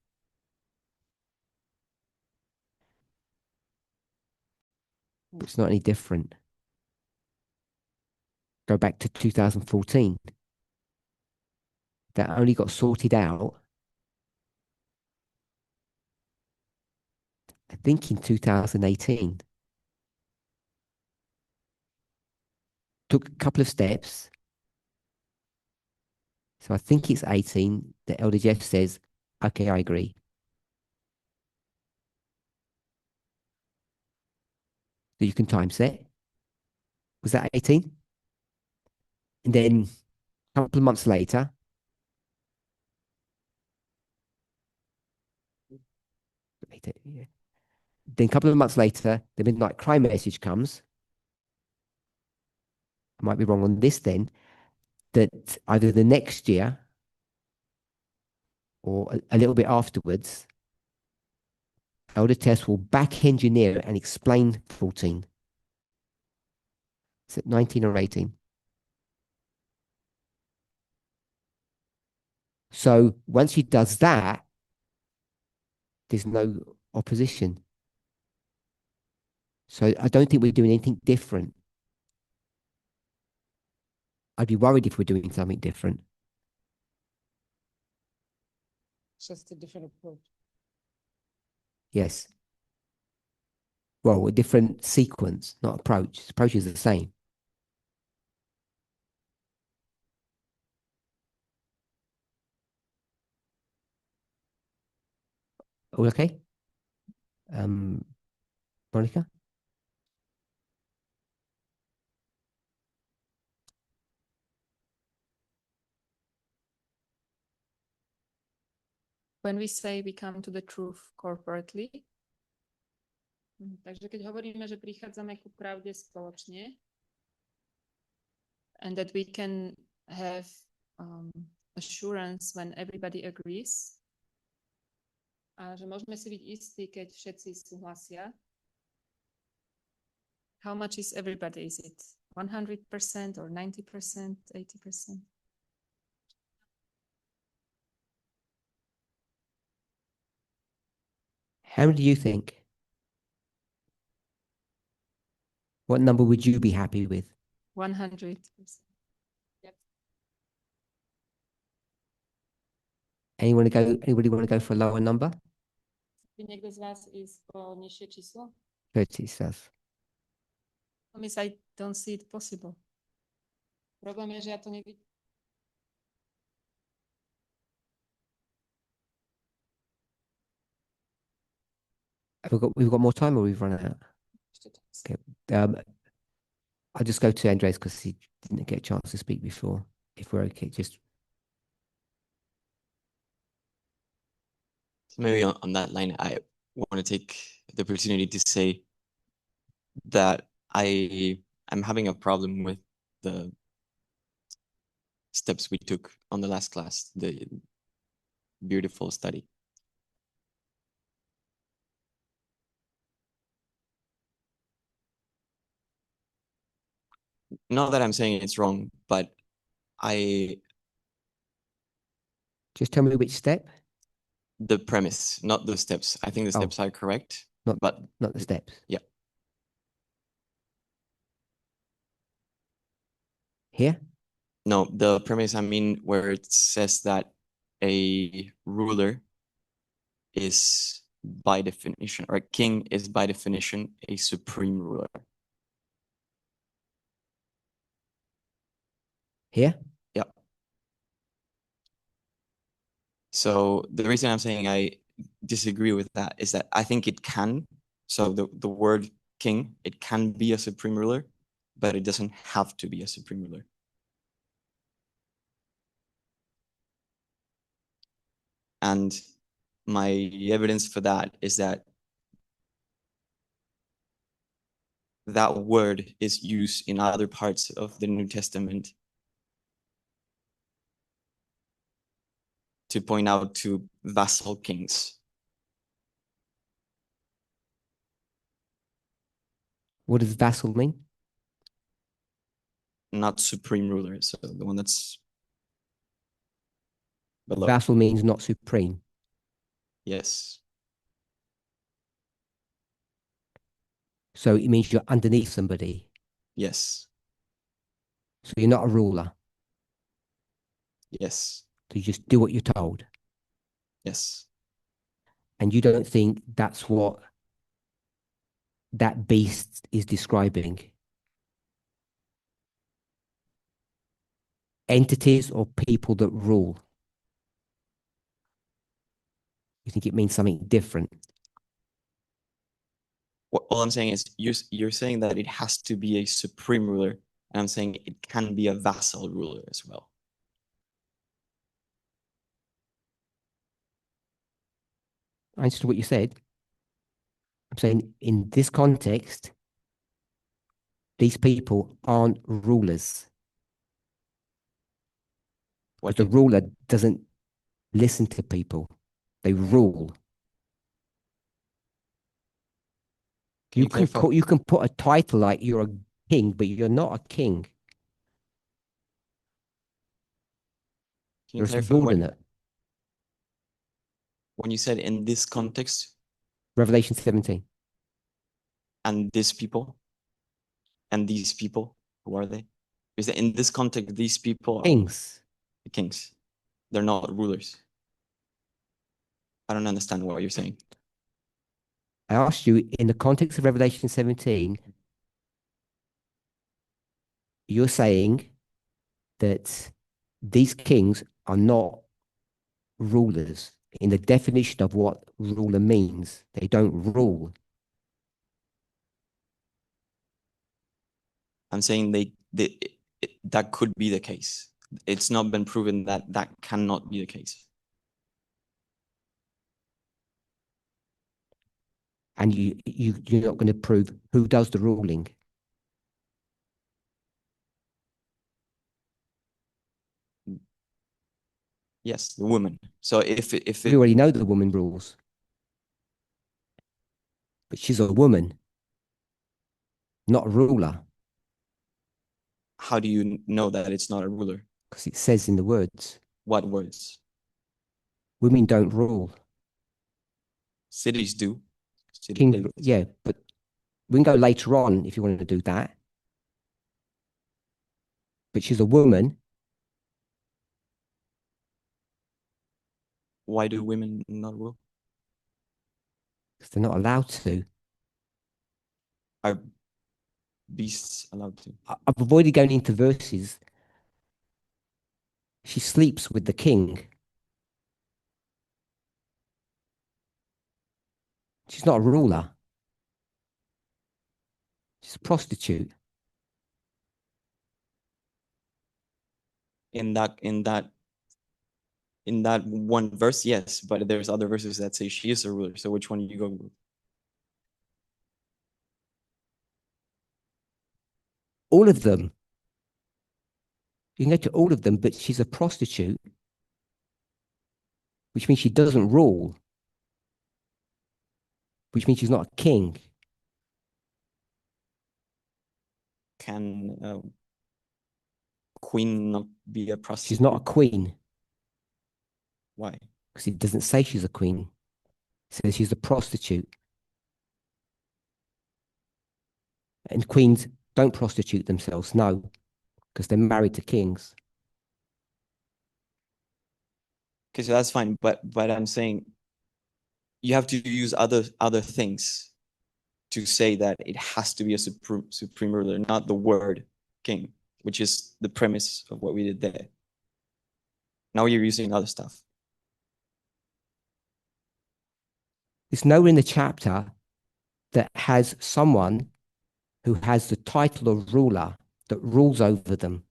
But it's not any different. Go back to 2014. That only got sorted out, I think, in 2018. Took a couple of steps. So I think it's 18 that Elder Jeff says, okay, I agree. So you can time set. Was that 18? And then a couple of months later, then a couple of months later, the midnight cry message comes. I might be wrong on this then, that either the next year or a little bit afterwards, Elder Tess will back engineer and explain 14. Is it 19 or 18? So once he does that, there's no opposition. So I don't think we're doing anything different. I'd be worried if we're doing something different. Just a different approach. Yes. Well, a different sequence, not approach. Approach is the same. All okay? Monica? When we say we come to the truth corporately. Takže keď hovoríme, že prichádzame ku pravde spoločne, and that we can have assurance when everybody agrees, a že môžeme si byť istí, keď všetci súhlasia. How much is everybody? Is it 100% or 90%, 80%? How many do you think? What number would you be happy with? 100%. Yep. Anybody want to go for a lower number? Niekto z vás ísť po nižšie číslo? 30 says. I don't see it possible. Problém je, že ja to nevidím. We've got more time or we've run out? Okay. I'll just go to Andres because he didn't get a chance to speak before. If we're okay, just. So maybe on that line, I want to take the opportunity to say that I'm having a problem with the steps we took on the last class, the beautiful study. Not that I'm saying it's wrong, but I Just tell me which step. the premise, not the steps. I think the steps are correct, Not but the steps. yeah. Here? No, the premise, I mean, where it says that a ruler is by definition, or a king is by definition a supreme ruler. Here? Yeah. So the reason I'm saying I disagree with that is that I think it can. So the word king, it can be a supreme ruler, but it doesn't have to be a supreme ruler. And my evidence for that is that that word is used in other parts of the New Testament to point out to vassal kings. What does vassal mean? Not supreme ruler, so the one that's below. Vassal means not supreme. Yes. So it means you're underneath somebody. Yes. So you're not a ruler. Yes. So you just do what you're told. Yes. And you don't think that's what that beast is describing? Entities or people that rule? You think it means something different? All I'm saying is you're saying that it has to be a supreme ruler, and I'm saying it can be a vassal ruler as well. I understood what you said. I'm saying in this context, these people aren't rulers. What The ruler doesn't listen to people. They rule. Can you clarify? You can put a title like you're a king, but you're not a king. Can you You're a clarify subordinate. when you said in this context Revelation 17. and this people and these people, who are they? Is that in this context these people are Kings. the kings? They're not rulers. I don't understand what you're saying. I asked you in the context of Revelation 17, you're saying that these kings are not rulers in the definition of what ruler means. They don't rule. I'm saying that could be the case. It's not been proven that that cannot be the case. And you're not going to prove who does the ruling. Yes, the woman. So We already know the woman rules. But she's a woman, not a ruler. How do you know that it's not a ruler? Because it says in the words. What words? Women don't rule. Cities do. Kings, yeah, but we can go later on if you want to do that. But she's a woman. Why do women not rule? Because they're not allowed to. Are beasts allowed to? I've avoided going into verses. She sleeps with the king. She's not a ruler. She's a prostitute. In that one verse, yes, but there's other verses that say she is a ruler. So which one do you go with? All of them. You can go to all of them, but she's a prostitute, which means she doesn't rule, which means she's not a king. Can queen not be a prostitute? She's not a queen. Why? Because it doesn't say she's a queen. It says she's a prostitute. And queens don't prostitute themselves, no, because they're married to kings. Okay, so that's fine, but I'm saying you have to use other things to say that it has to be a supreme ruler, not the word king, which is the premise of what we did there. Now you're using other stuff. It's nowhere in the chapter that has someone who has the title of ruler that rules over them.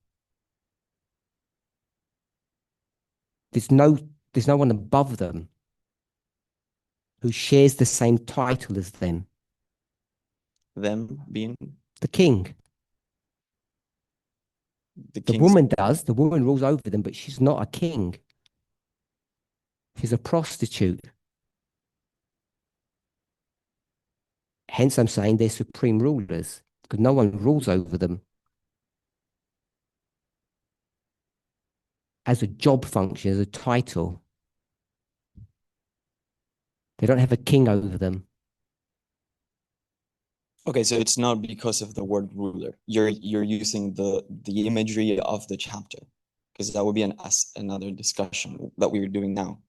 There's no one above them who shares the same title as them. Them being The king. The The king's woman does. The woman rules over them, but she's not a king. She's a prostitute. Hence, I'm saying they're supreme rulers because no one rules over them. As a job function, as a title. They don't have a king over them. Okay, so it's not because of the word ruler. You're using the imagery of the chapter, because that would be another discussion that we were doing now.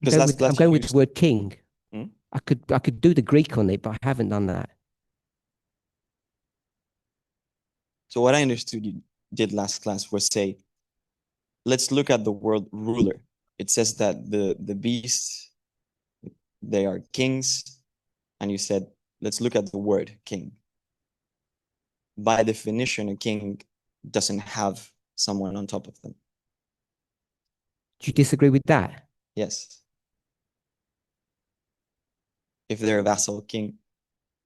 Because I'm going with the word king. Hmm? I could do the Greek on it, but I haven't done that. So what I understood you did last class was say, let's look at the word ruler. It says that the beasts, they are kings, and you said, let's look at the word king. By definition, a king doesn't have someone on top of them. Do you disagree with that? Yes. If they're a vassal king.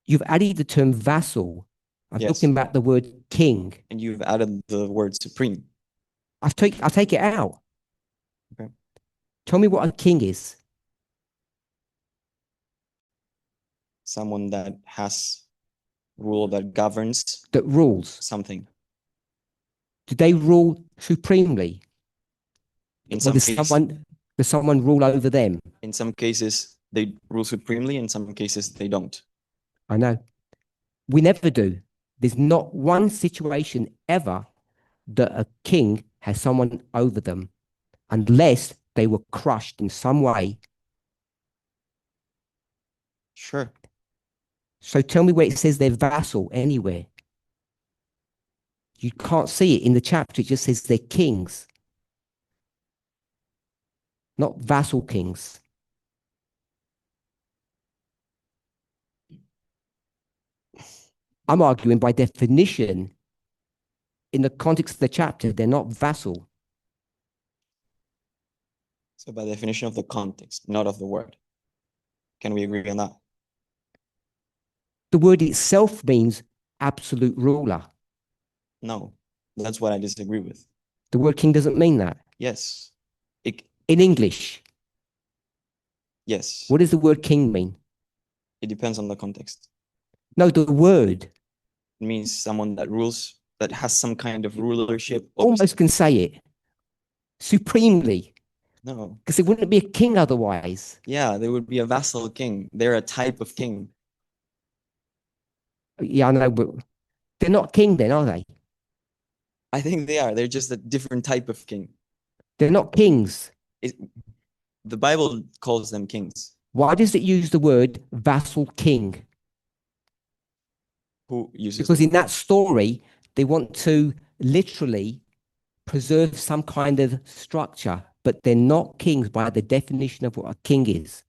You've added the term vassal. I'm Yes. talking about the word king. And you've added the word supreme. I'll take it out. Okay. Tell me what a king is. Someone that has rule, that governs. That rules. Something. Do they rule supremely? In some cases, does someone rule over them? In some cases, they rule supremely. In some cases, they don't. I know. We never do. There's not one situation ever that a king has someone over them unless they were crushed in some way. Sure. So tell me where it says they're vassal anywhere. You can't see it in the chapter. It just says they're kings, not vassal kings. I'm arguing by definition, in the context of the chapter, they're not vassal. So by definition of the context, not of the word. Can we agree on that? The word itself means absolute ruler. No, that's what I disagree with. The word king doesn't mean that. Yes. In English. Yes. What does the word king mean? It depends on the context. No, the word. It means someone that rules, that has some kind of rulership. Almost can say it. Supremely. No. Because it wouldn't be a king otherwise. Yeah, they would be a vassal king. They're a type of king. Yeah, I know, but they're not king then, are they? I think they are. They're just a different type of king. They're not kings. The Bible calls them kings. Why does it use the word vassal king? Who uses Because in that story, they want to literally preserve some kind of structure, but they're not kings by the definition of what a king is.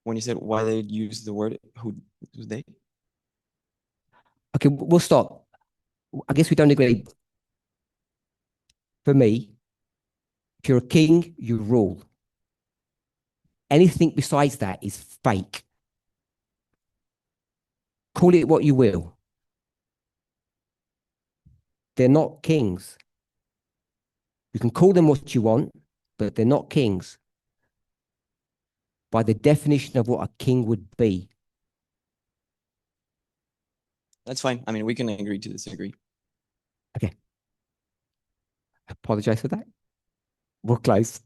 When you said why they use the word, who they? Okay, we'll stop. I guess we don't agree. For me, if you're a king, you rule. Anything besides that is fake. Call it what you will. They're not kings. You can call them what you want, but they're not kings by the definition of what a king would be. That's fine. I mean, we can agree to disagree. Okay. I apologize for that. We're close.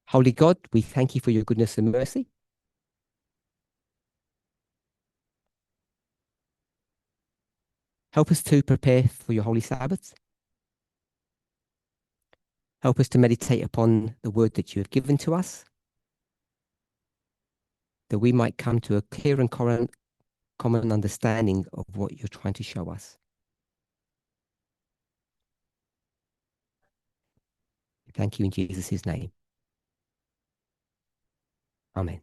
Holy God, we thank you for your goodness and mercy. Help us to prepare for your holy Sabbath. Help us to meditate upon the word that you have given to us, that we might come to a clear and common understanding of what you're trying to show us. Thank you in Jesus' name. Amen.